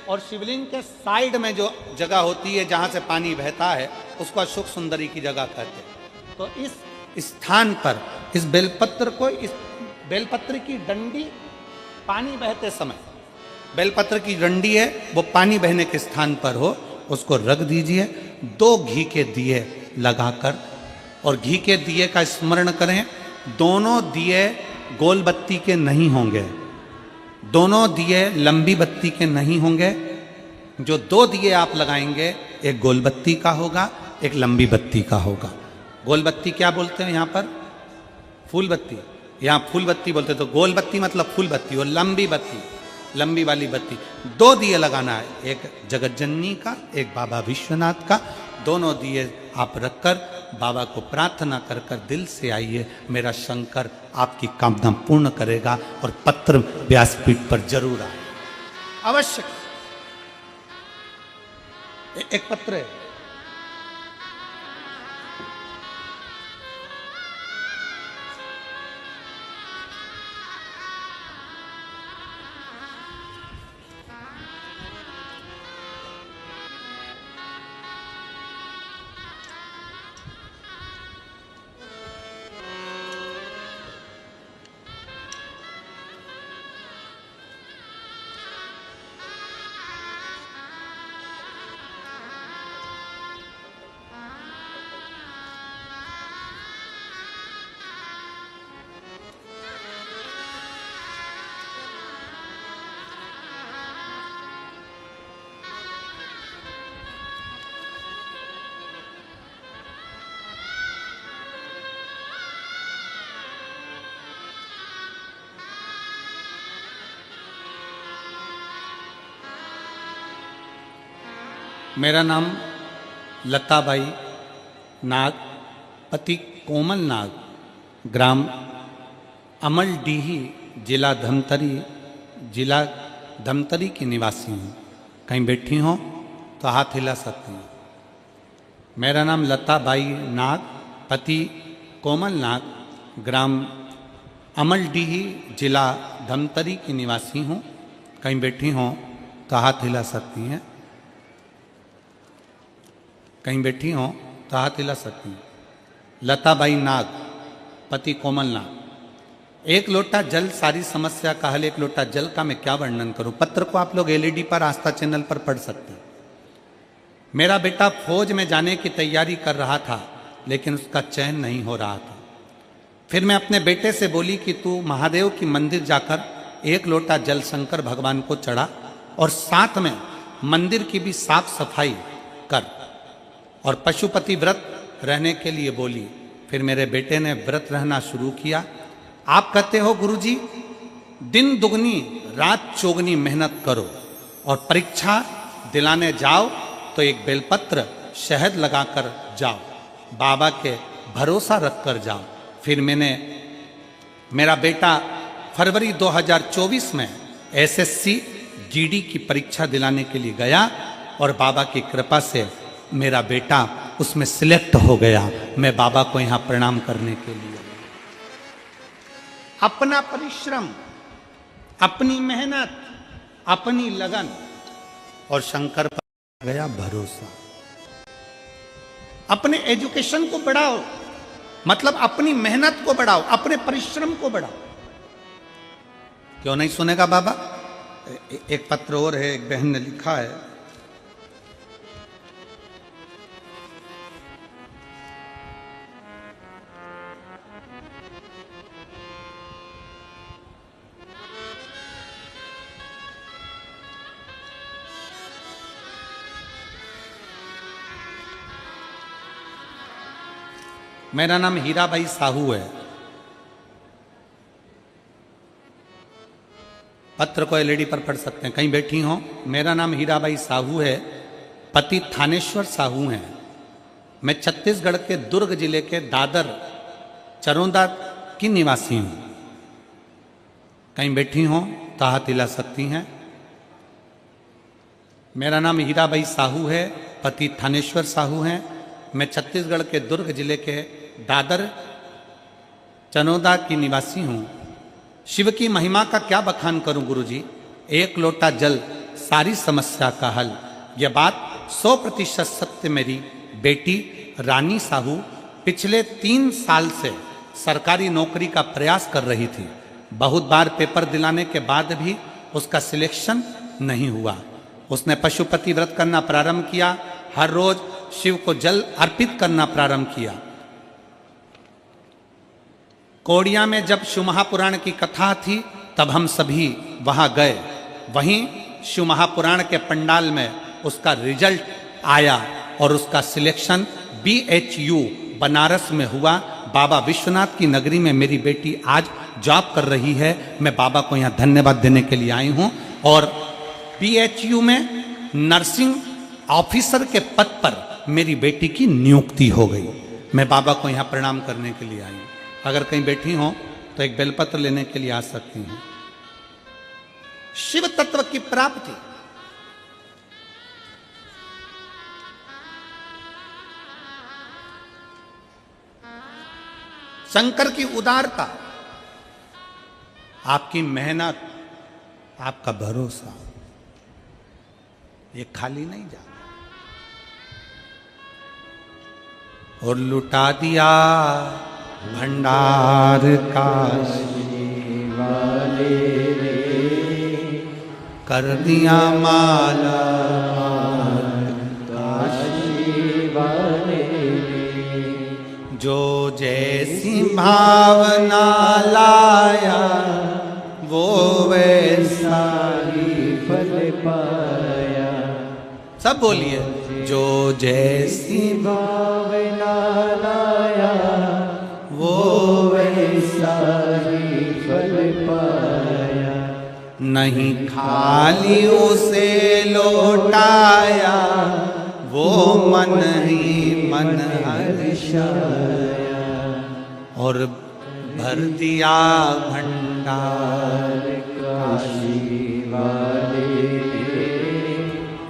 और शिवलिंग के साइड में जो जगह होती है जहां से पानी बहता है उसको अशोक सुंदरी की जगह कहते हैं। तो इस स्थान पर इस बेलपत्र को, इस बेलपत्र की डंडी पानी बहते समय, बेलपत्र की डंडी है वो पानी बहने के स्थान पर हो, उसको रख दीजिए 2 घी के दिए लगाकर, और घी के दिए का स्मरण करें। दोनों दिए गोल बत्ती के नहीं होंगे, दोनों दिए लंबी बत्ती के नहीं होंगे। जो 2 दिए आप लगाएंगे, एक गोल बत्ती का होगा, एक लंबी बत्ती का होगा। गोल बत्ती क्या बोलते हैं यहाँ पर? फूल बत्ती। यहाँ फूल बत्ती बोलते, तो गोल बत्ती मतलब फूल बत्ती, और लंबी बत्ती, लंबी वाली बत्ती। 2 दिए लगाना है, एक जगत जननी का, एक बाबा विश्वनाथ का। दोनों दिए आप रखकर बाबा को प्रार्थना कर कर दिल से आइए, मेरा शंकर आपकी कामना पूर्ण करेगा और पत्र व्यासपीठ पर जरूर आए, अवश्य। एक पत्र है, मेरा नाम लताबाई नाग, पति कोमल नाग, ग्राम अमलडीही, जिला धमतरी की निवासी हूँ। कहीं बैठी हो तो हाथ हिला सकती हूँ। मेरा नाम लताबाई नाग, पति कोमल नाग, ग्राम अमलडीही, जिला धमतरी की निवासी हूँ। कहीं बैठी हो तो हाथ हिला सकती हैं। कहीं बैठी हो तो हाथ हिला सकती हैं। लताबाई नाग, पति कोमल नाग। 1 लोटा जल सारी समस्या का हल। 1 लोटा जल का मैं क्या वर्णन करूं। पत्र को आप लोग एलईडी पर, आस्था चैनल पर पढ़ सकते हैं। मेरा बेटा फौज में जाने की तैयारी कर रहा था, लेकिन उसका चयन नहीं हो रहा था। फिर मैं अपने बेटे से बोली कि तू महादेव की मंदिर जाकर 1 लोटा जल शंकर भगवान को चढ़ा और साथ में मंदिर की भी साफ सफाई कर, और पशुपति व्रत रहने के लिए बोली। फिर मेरे बेटे ने व्रत रहना शुरू किया। आप कहते हो गुरुजी, दिन दुगनी रात चौगनी मेहनत करो और परीक्षा दिलाने जाओ तो एक बेलपत्र शहद लगाकर जाओ, बाबा के भरोसा रखकर जाओ। फिर मेरा बेटा फरवरी 2024 में एसएससी जीडी की परीक्षा दिलाने के लिए गया और बाबा की कृपा से मेरा बेटा उसमें सिलेक्ट हो गया। मैं बाबा को यहां प्रणाम करने के लिए, अपना परिश्रम, अपनी मेहनत, अपनी लगन और शंकर पर गया भरोसा। अपने एजुकेशन को बढ़ाओ, मतलब अपनी मेहनत को बढ़ाओ, अपने परिश्रम को बढ़ाओ। क्यों नहीं सुनेगा बाबा? एक पत्र और है, एक बहन ने लिखा है, मेरा नाम हीराबाई साहू है। पत्र को एलईडी पर पढ़ सकते हैं, कहीं बैठी हो। मेरा नाम हीराबाई साहू है, पति थानेश्वर साहू हैं। मैं छत्तीसगढ़ के दुर्ग जिले के दादर चरोदा की निवासी हूं। कहीं बैठी हो तो हाथ हिला सकती हैं। मेरा नाम हीराबाई साहू है, पति थानेश्वर साहू हैं। मैं छत्तीसगढ़ के दुर्ग जिले के दादर चनोदा की निवासी हूँ। शिव की महिमा का क्या बखान करूं गुरुजी। एक लोटा जल सारी समस्या का हल। यह बात 100% सत्य। मेरी बेटी रानी साहू पिछले 3 साल से सरकारी नौकरी का प्रयास कर रही थी। बहुत बार पेपर दिलाने के बाद भी उसका सिलेक्शन नहीं हुआ। उसने पशुपति व्रत करना प्रारंभ किया, हर रोज शिव को जल अर्पित करना प्रारंभ किया। कोड़िया में जब शिव महापुराण की कथा थी तब हम सभी वहां गए। वहीं शिव महापुराण के पंडाल में उसका रिजल्ट आया और उसका सिलेक्शन BHU बनारस में हुआ। बाबा विश्वनाथ की नगरी में मेरी बेटी आज जॉब कर रही है। मैं बाबा को यहाँ धन्यवाद देने के लिए आई हूँ। और BHU में नर्सिंग ऑफिसर के पद पर मेरी बेटी की नियुक्ति हो गई। मैं बाबा को यहाँ प्रणाम करने के लिए आई हूँ। अगर कहीं बैठी हो तो एक बेलपत्र लेने के लिए आ सकती हूँ। शिव तत्व की प्राप्ति, शंकर की उदारता, आपकी मेहनत, आपका भरोसा, ये खाली नहीं जाता। और लुटा दिया भंडार काशी वाले रे, कर दिया माला काशी वाले रे, जो जैसी भावना लाया वो वैसा ही फल पाया। सब बोलिए, जो जैसी भावना लाया वो वैसा ही फल पाया। नहीं खाली उसे लौटाया वो मन ही मन हर्षाया। और भर दिया भंडार काशी वाले,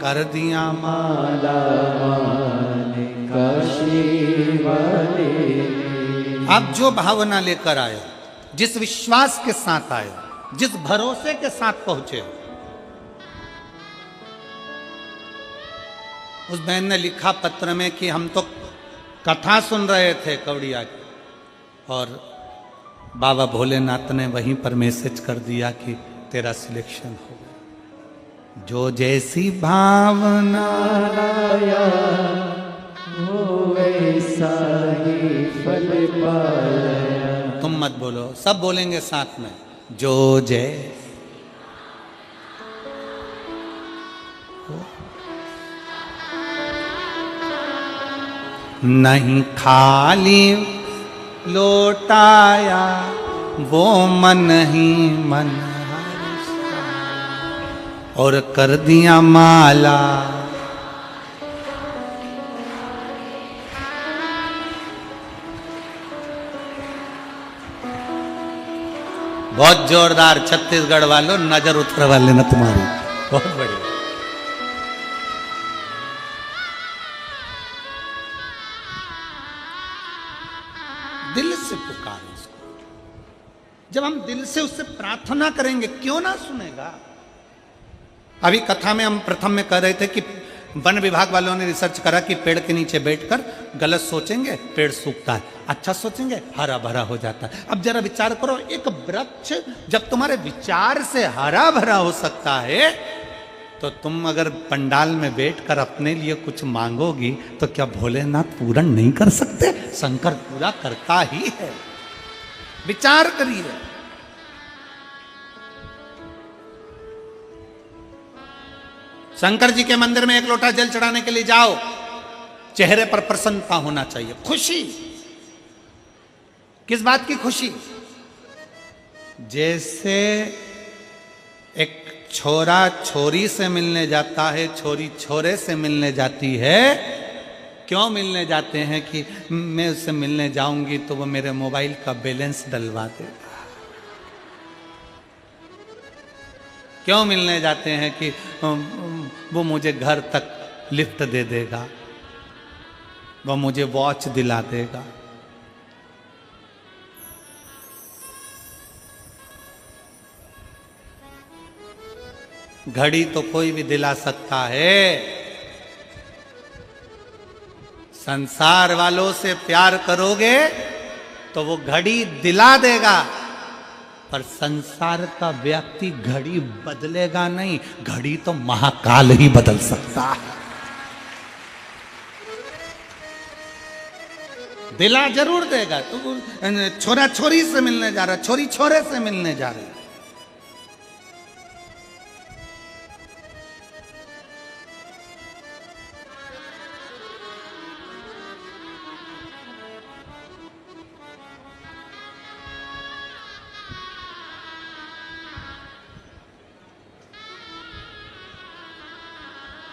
कर दिया माला वाले काशी वाले। आप जो भावना लेकर आए, जिस विश्वास के साथ आए, जिस भरोसे के साथ पहुंचे, उस बहन ने लिखा पत्र में कि हम तो कथा सुन रहे थे कवड़िया की, और बाबा भोलेनाथ ने वहीं पर मैसेज कर दिया कि तेरा सिलेक्शन हो गया। जो जैसी भावना लाया वो वैसा ही फल पाया। तुम मत बोलो, सब बोलेंगे साथ में, जो जय। नहीं खाली लौटाया वो मन ही मन और कर दिया माला। बहुत जोरदार छत्तीसगढ़ वालों, नजर उतर वाले न तुम्हारी, बहुत बढ़िया। दिल से पुकारो उसको। जब हम दिल से उससे प्रार्थना करेंगे, क्यों ना सुनेगा। अभी कथा में हम प्रथम में कह रहे थे कि वन विभाग वालों ने रिसर्च करा कि पेड़ के नीचे बैठकर गलत सोचेंगे पेड़ सूखता है, अच्छा सोचेंगे हरा भरा हो जाता है। अब जरा विचार करो, एक वृक्ष जब तुम्हारे विचार से हरा भरा हो सकता है, तो तुम अगर पंडाल में बैठकर अपने लिए कुछ मांगोगी तो क्या भोलेनाथ पूर्ण नहीं कर सकते? शंकर पूरा करता ही है। विचार करिए। शंकर जी के मंदिर में एक लोटा जल चढ़ाने के लिए जाओ, चेहरे पर प्रसन्नता होना चाहिए, खुशी। किस बात की खुशी? जैसे एक छोरा छोरी से मिलने जाता है, छोरी छोरे से मिलने जाती है। क्यों मिलने जाते हैं? कि मैं उससे मिलने जाऊंगी तो वो मेरे मोबाइल का बैलेंस डलवा देगा। क्यों मिलने जाते हैं? कि वो मुझे घर तक लिफ्ट दे देगा, वो मुझे वॉच दिला देगा। घड़ी तो कोई भी दिला सकता है। संसार वालों से प्यार करोगे तो वो घड़ी दिला देगा, पर संसार का व्यक्ति घड़ी बदलेगा नहीं। घड़ी तो महाकाल ही बदल सकता है। दिला जरूर देगा। तो छोरा छोरी से मिलने जा रहा, छोरी छोरे से मिलने जा रही।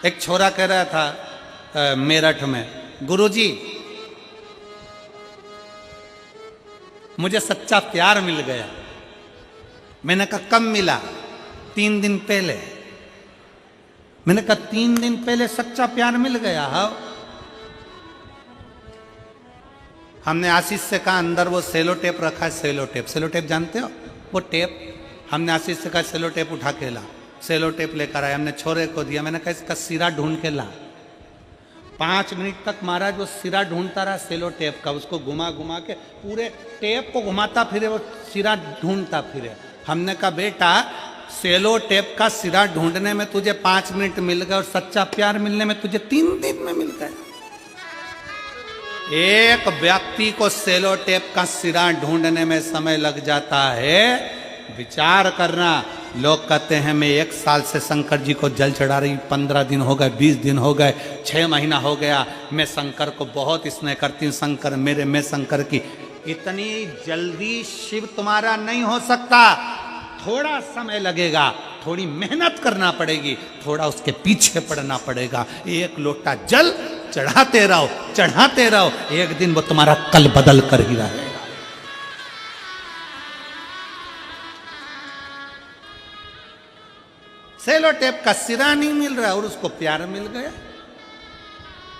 एक छोरा कह रहा था मेरठ में, गुरुजी मुझे सच्चा प्यार मिल गया। मैंने कहा कब मिला? 3 दिन पहले। मैंने कहा 3 दिन पहले सच्चा प्यार मिल गया? हाँ। हमने आशीष से कहा अंदर वो सेलो टेप रखा है, सेलो टेप। सेलो टेप जानते हो? वो टेप। हमने आशीष से कहा सेलो टेप उठा के ला। सेलो टेप लेकर आया, हमने छोरे को दिया। मैंने कहा इसका सिरा ढूंढ के ला। 5 मिनट तक महाराज वो सिरा ढूंढता रहा सेलो टेप का। उसको घुमा घुमा के पूरे टेप को घुमाता फिरे, वो सिरा ढूंढता फिरे। हमने कहा बेटा सेलो टेप का सिरा ढूंढने में तुझे 5 मिनट मिल गए और सच्चा प्यार मिलने में तुझे 3 दिन में मिल गए। एक व्यक्ति को सेलो टेप का सिरा ढूंढने में समय लग जाता है। विचार करना। लोग कहते हैं मैं 1 साल से शंकर जी को जल चढ़ा रही, 15 दिन हो गए, 20 दिन हो गए, 6 महीना हो गया, मैं शंकर को बहुत स्नेह करती हूँ, शंकर मेरे, मैं शंकर की। इतनी जल्दी शिव तुम्हारा नहीं हो सकता। थोड़ा समय लगेगा, थोड़ी मेहनत करना पड़ेगी, थोड़ा उसके पीछे पड़ना पड़ेगा। 1 लोटा जल चढ़ाते रहो, चढ़ाते रहो, एक दिन वो तुम्हारा कल बदल कर ही रहेगा। सेलो टेप का सिरा नहीं मिल रहा और उसको प्यार मिल गया।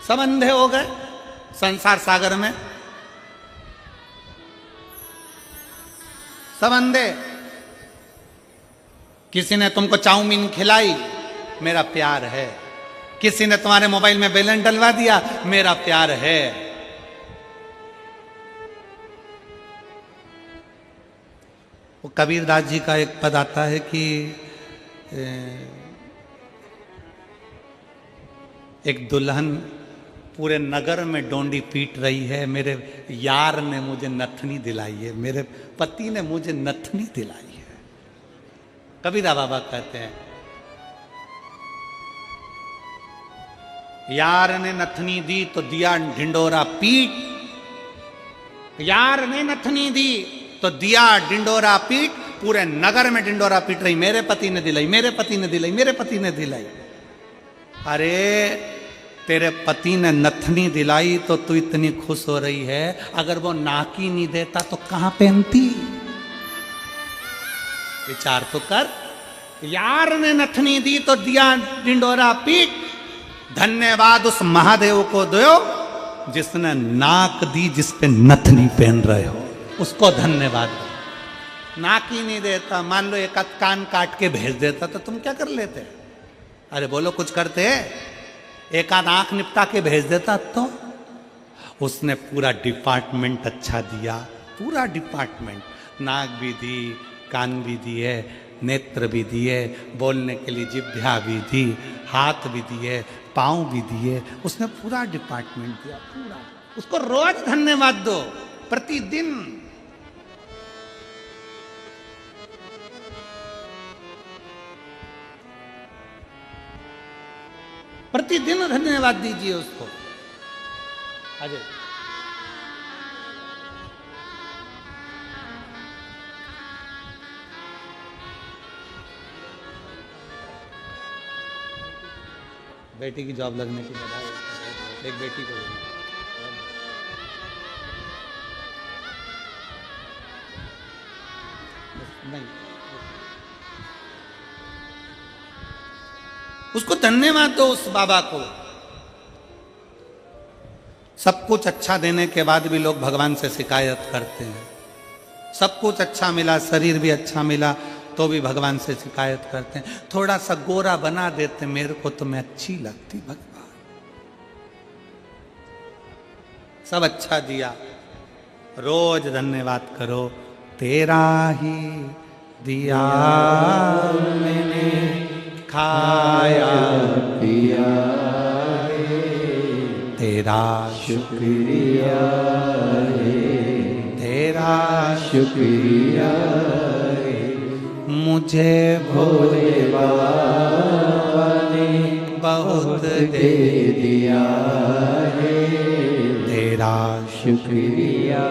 सब अंधे हो गए संसार सागर में, सब अंधे। किसी ने तुमको चाउमीन खिलाई, मेरा प्यार है। किसी ने तुम्हारे मोबाइल में बैलेंस डलवा दिया, मेरा प्यार है। वो कबीरदास जी का एक पद आता है कि एक दुल्हन पूरे नगर में डोंडी पीट रही है, मेरे यार ने मुझे नथनी दिलाई है, मेरे पति ने मुझे नथनी दिलाई है। कबीरा बाबा कहते हैं यार ने नथनी दी तो दिया ढिंडोरा पीट, यार ने नथनी दी तो दिया ढिंडोरा पीट, पूरे नगर में ढिंडोरा पीट रही, मेरे पति ने दिलाई, मेरे पति ने दिलाई, मेरे पति ने दिलाई। अरे तेरे पति ने नथनी दिलाई तो तू इतनी खुश हो रही है, अगर वो नाकी नहीं देता तो कहां पहनती? विचार तो कर। यार ने नथनी दी तो दिया ढिंडोरा पीट, धन्यवाद उस महादेव को दो जिसने नाक दी, जिस पे नथनी पहन रहे हो, उसको धन्यवाद। नाकी नहीं देता, मान लो एक आध कान काट के भेज देता तो तुम क्या कर लेते? अरे बोलो कुछ करते? एक आध आंख निपटा के भेज देता तो? उसने पूरा डिपार्टमेंट अच्छा दिया, पूरा डिपार्टमेंट। नाक भी दी, कान भी दिए, नेत्र भी दिए, बोलने के लिए जिह्वा भी दी, हाथ भी दिए, पाँव भी दिए, उसने पूरा डिपार्टमेंट दिया, पूरा। उसको रोज धन्यवाद दो, प्रतिदिन। प्रतिदिन धन्यवाद दीजिए उसको। अजय बेटी की जॉब लगने की बधाई। एक बेटी को नहीं, उसको धन्यवाद दो उस बाबा को। सब कुछ अच्छा देने के बाद भी लोग भगवान से शिकायत करते हैं। सब कुछ अच्छा मिला, शरीर भी अच्छा मिला, तो भी भगवान से शिकायत करते हैं, थोड़ा सा गोरा बना देते मेरे को तो मैं अच्छी लगती भगवान। सब अच्छा दिया, रोज धन्यवाद करो, तेरा ही दिया मैंने खाया पिया, तेरा शुक्रिया तेरा शुक्रिया मुझे भोले बाबा ने बहुत दे दिया है, तेरा शुक्रिया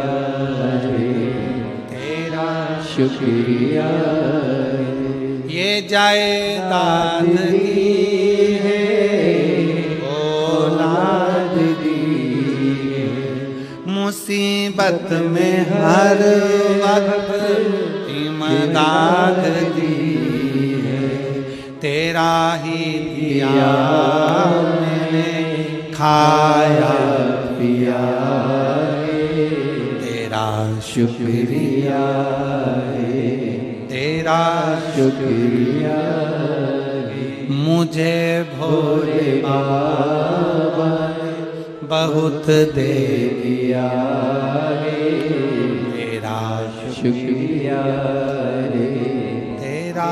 तेरा शुक्रिया ये जायदाद दी है, औलाद दी है, मुसीबत में हर वक्त इमदाद दी है, तेरा ही दिया मैंने खाया पिया तेरा शुक्रिया तेरा शुक्रिया मुझे भोले बाबा बहुत दे दिया है, तेरा शुक्रिया तेरा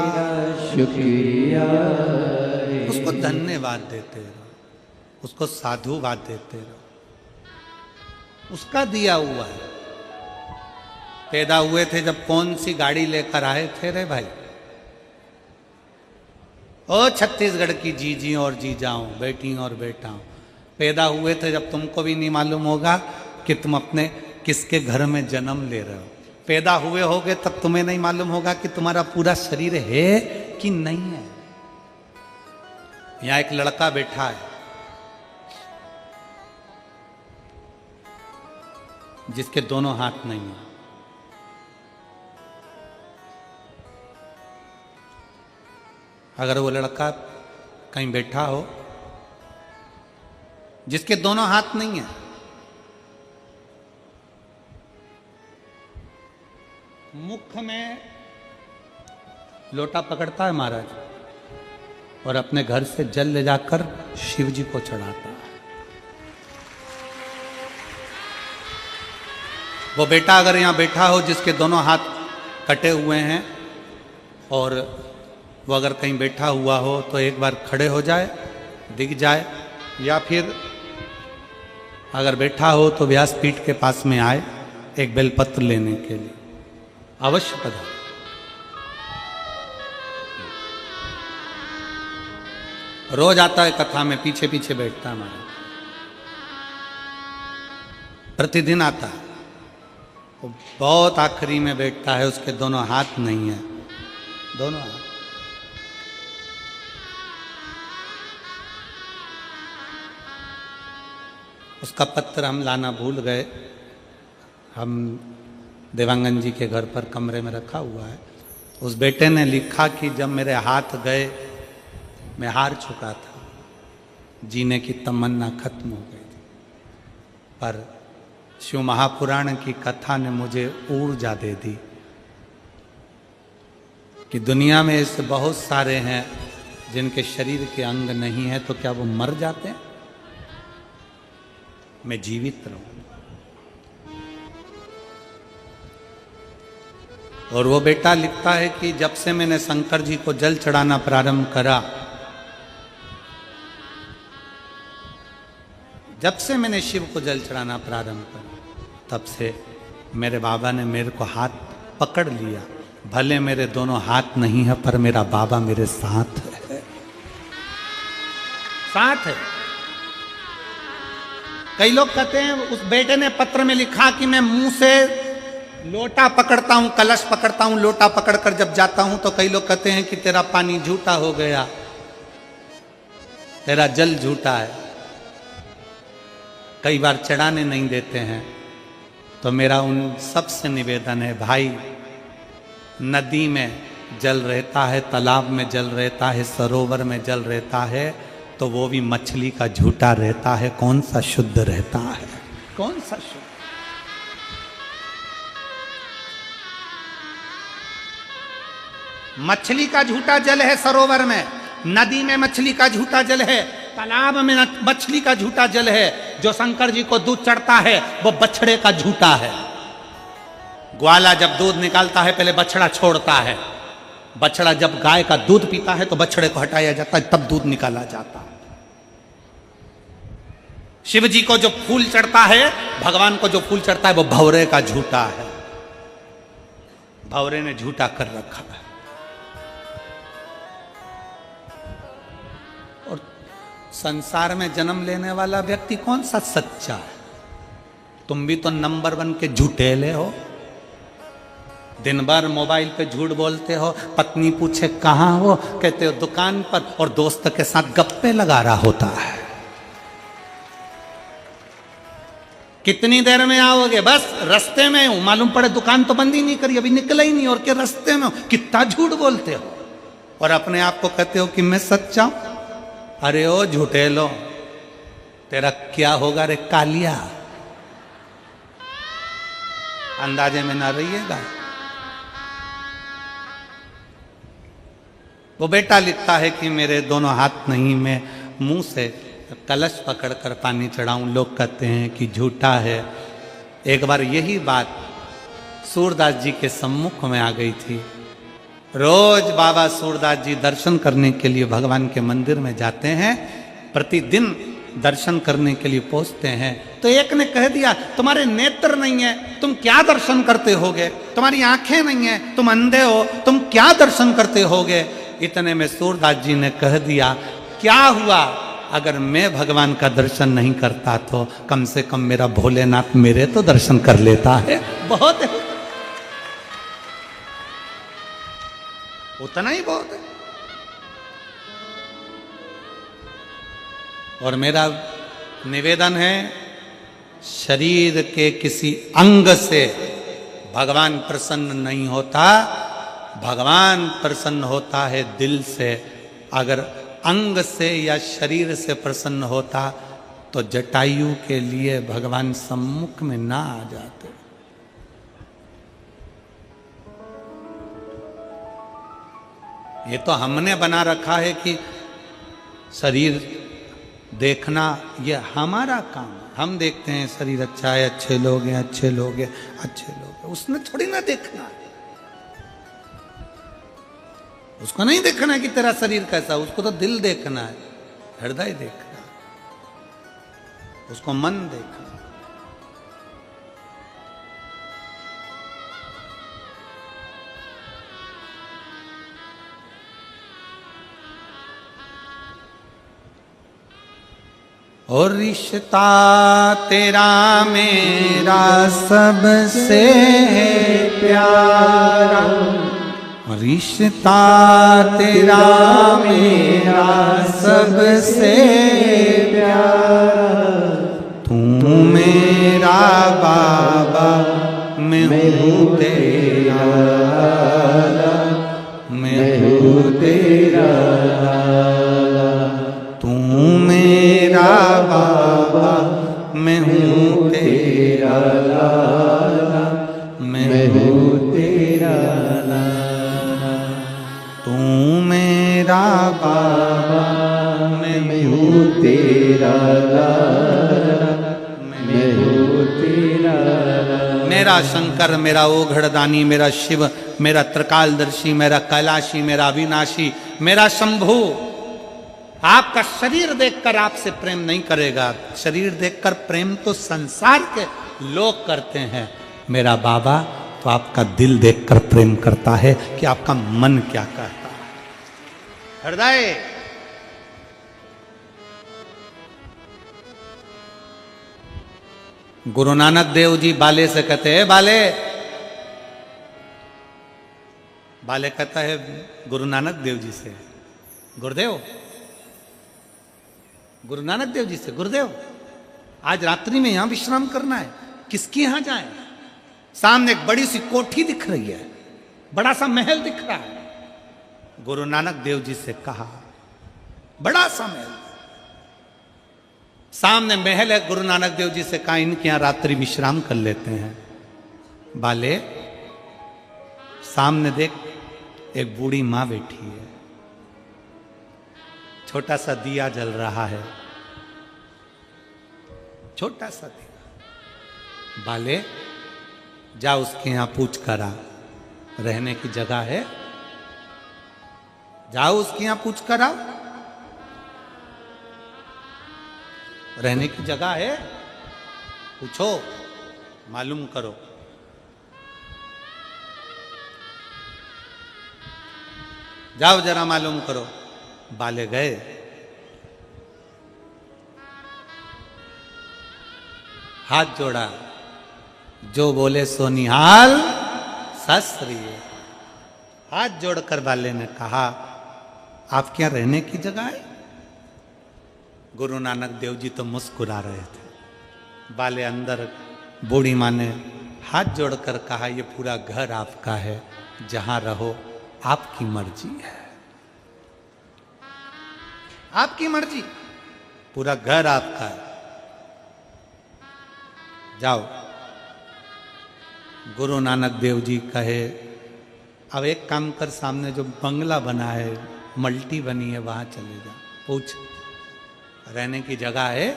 शुक्रिया उसको धन्यवाद देते रहो, उसको साधुवाद देते रहो, उसका दिया हुआ है। पैदा हुए थे जब कौन सी गाड़ी लेकर आए थे रे भाई? ओ छत्तीसगढ़ की जीजी और जीजाओं, बेटी और बेटाओं, पैदा हुए थे जब तुमको भी नहीं मालूम होगा कि तुम अपने किसके घर में जन्म ले रहे हो। पैदा हुए होगे तब तुम्हें नहीं मालूम होगा कि तुम्हारा पूरा शरीर है कि नहीं है। यहां एक लड़का बैठा है जिसके दोनों हाथ नहीं है। अगर वो लड़का कहीं बैठा हो जिसके दोनों हाथ नहीं है, मुख में लोटा पकड़ता है महाराज और अपने घर से जल ले जाकर शिव जी को चढ़ाता है। वो बेटा अगर यहां बैठा हो जिसके दोनों हाथ कटे हुए हैं और वो अगर कहीं बैठा हुआ हो तो एक बार खड़े हो जाए, दिख जाए, या फिर अगर बैठा हो तो व्यासपीठ के पास में आए एक बेलपत्र लेने के लिए। अवश्य पधारे। रोज आता है कथा में, पीछे पीछे बैठता है हमारा, प्रतिदिन आता है। वो बहुत आखिरी में बैठता है, उसके दोनों हाथ नहीं है, दोनों हाथ। उसका पत्र हम लाना भूल गए। हम देवांगन जी के घर पर कमरे में रखा हुआ है। उस बेटे ने लिखा कि जब मेरे हाथ गए मैं हार चुका था, जीने की तमन्ना खत्म हो गई थी, पर शिव महापुराण की कथा ने मुझे ऊर्जा दे दी कि दुनिया में ऐसे बहुत सारे हैं जिनके शरीर के अंग नहीं है, तो क्या वो मर जाते हैं? मैं जीवित रहूं। और वो बेटा लिखता है कि जब से मैंने शंकर जी को जल चढ़ाना प्रारंभ करा, जब से मैंने शिव को जल चढ़ाना प्रारंभ करा, तब से मेरे बाबा ने मेरे को हाथ पकड़ लिया। भले मेरे दोनों हाथ नहीं है पर मेरा बाबा मेरे साथ है, साथ है। कई लोग कहते हैं, उस बेटे ने पत्र में लिखा कि मैं मुंह से लोटा पकड़ता हूं, कलश पकड़ता हूं, लोटा पकड़कर जब जाता हूं तो कई लोग कहते हैं कि तेरा पानी झूठा हो गया, तेरा जल झूठा है, कई बार चढ़ाने नहीं देते हैं। तो मेरा उन सब से निवेदन है, भाई, नदी में जल रहता है, तालाब में जल रहता है, सरोवर में जल रहता है, तो वो भी मछली का झूठा रहता है। कौन सा शुद्ध रहता है? कौन सा शुद्ध? मछली का झूठा जल है सरोवर में, नदी में मछली का झूठा जल है, तालाब में मछली का झूठा जल है। जो शंकर जी को दूध चढ़ता है वो बछड़े का झूठा है। ग्वाला जब दूध निकालता है पहले बछड़ा छोड़ता है, बछड़ा जब गाय का दूध पीता है तो बछड़े को हटाया जाता है, तब दूध निकाला जाता है। शिव जी को जो फूल चढ़ता है, भगवान को जो फूल चढ़ता है वो भंवरे का झूठा है, भंवरे ने झूठा कर रखा है। और संसार में जन्म लेने वाला व्यक्ति कौन सा सच्चा है? तुम भी तो नंबर 1 के झूठेले हो। दिन भर मोबाइल पे झूठ बोलते हो, पत्नी पूछे कहाँ हो, कहते हो दुकान पर, और दोस्त के साथ गप्पे लगा रहा होता है। कितनी देर में आओगे? बस रास्ते में हूं, मालूम पड़े दुकान तो बंद ही नहीं करी, अभी निकला ही नहीं, और क्या रास्ते में हो। कितना झूठ बोलते हो और अपने आप को कहते हो कि मैं सच्चा हूं। अरे ओ झूठे लो, तेरा क्या होगा रे कालिया, अंदाजे में ना रहिएगा। वो बेटा लिखता है कि मेरे दोनों हाथ नहीं, मैं मुंह से कलश पकड़कर पानी चढ़ाऊं। लोग कहते हैं कि झूठा है। एक बार यही बात सूरदास जी के सम्मुख में आ गई थी। रोज बाबा सूरदास जी दर्शन करने के लिए भगवान के मंदिर में जाते हैं, प्रतिदिन दर्शन करने के लिए पहुंचते हैं। तो एक ने कह दिया तुम्हारे नेत्र नहीं है, तुम क्या दर्शन करते होगे? तुम्हारी आंखें नहीं है, तुम अंधे हो, तुम क्या दर्शन करते होगे? इतने में सूरदास जी ने कह दिया क्या हुआ, अगर मैं भगवान का दर्शन नहीं करता तो कम से कम मेरा भोलेनाथ मेरे तो दर्शन कर लेता है। बहुत है, उतना ही बहुत है। और मेरा निवेदन है, शरीर के किसी अंग से भगवान प्रसन्न नहीं होता, भगवान प्रसन्न होता है दिल से। अगर अंग से या शरीर से प्रसन्न होता तो जटायु के लिए भगवान सम्मुख में ना आ जाते। ये तो हमने बना रखा है कि शरीर देखना ये हमारा काम है। हम देखते हैं शरीर अच्छा है, अच्छे लोग हैं, अच्छे लोग हैं, अच्छे लोग हैं। उसने थोड़ी ना देखना है, उसको नहीं देखना है कि तेरा शरीर कैसा, उसको तो दिल देखना है, हृदय देखना है, उसको मन देखना है। और रिश्ता तेरा मेरा सबसे प्यारा, रिश्ता तेरा मेरा सबसे प्यारा, तू मेरा बाबा मैं हूँ तेरा, मैं हूँ तेरा, तू मेरा बाबा मैं हूँ तेरा, मैं हूँ तेरा, तू मेरा बाबा मैं हूँ तेरा, मैं हूँ तेरा। मेरा शंकर, मेरा ओघड़दानी, मेरा शिव, मेरा त्रिकालदर्शी, मेरा कैलाशी, मेरा अविनाशी, मेरा शंभू आपका शरीर देखकर आपसे प्रेम नहीं करेगा। शरीर देखकर प्रेम तो संसार के लोग करते हैं, मेरा बाबा तो आपका दिल देखकर प्रेम करता है कि आपका मन क्या कहता है। हृदय गुरु नानक देव जी बाले से कहते हैं, बाले, बाले कहता है गुरु नानक देव जी से, गुरुदेव, गुरु नानक देव जी से, गुरुदेव आज रात्रि में यहां विश्राम करना है, किसके यहां जाएं? सामने एक बड़ी सी कोठी दिख रही है, बड़ा सा महल दिख रहा है। गुरु नानक देव जी से कहा, बड़ा सा महल, सामने महल है। गुरु नानक देव जी से कहा इनके यहां रात्रि विश्राम कर लेते हैं। बाले सामने देख, एक बूढ़ी माँ बैठी है, छोटा सा दिया जल रहा है, छोटा सा दिया। बाले जा उसके यहां पूछ कर आ, रहने की जगह है, जाओ उसके यहां पूछ कर आओ, रहने की जगह है, पूछो, मालूम करो। जाओ जरा मालूम करो। बाले गए, हाथ जोड़ा, जो बोले सो निहाल शास्त्री। हाथ जोड़कर बाले ने कहा, आपके यहां रहने की जगह है? गुरु नानक देव जी तो मुस्कुरा रहे थे। बाले अंदर, बूढ़ी माँ ने हाथ जोड़कर कहा, ये पूरा घर आपका है, जहां रहो आपकी मर्जी है, आपकी मर्जी, पूरा घर आपका है, जाओ। गुरु नानक देव जी कहे, अब एक काम कर, सामने जो बंगला बना है, मल्टी बनी है, वहां चले जा, पूछ रहने की जगह है?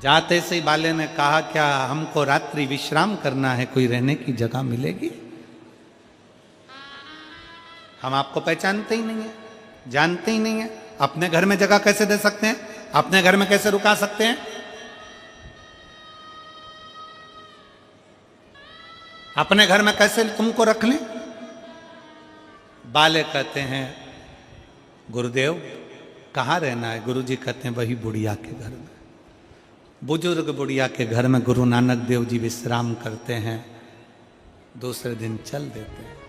जाते से ही बाले ने कहा, क्या हमको रात्रि विश्राम करना है, कोई रहने की जगह मिलेगी? हम आपको पहचानते ही नहीं है, जानते ही नहीं है, अपने घर में जगह कैसे दे सकते हैं, अपने घर में कैसे रुका सकते हैं? अपने घर में कैसे तुमको रख लें? बाले कहते हैं, गुरुदेव कहाँ रहना है? गुरुजी कहते हैं, वही बुढ़िया के घर में। बुजुर्ग बुढ़िया के घर में गुरु नानक देव जी विश्राम करते हैं, दूसरे दिन चल देते हैं।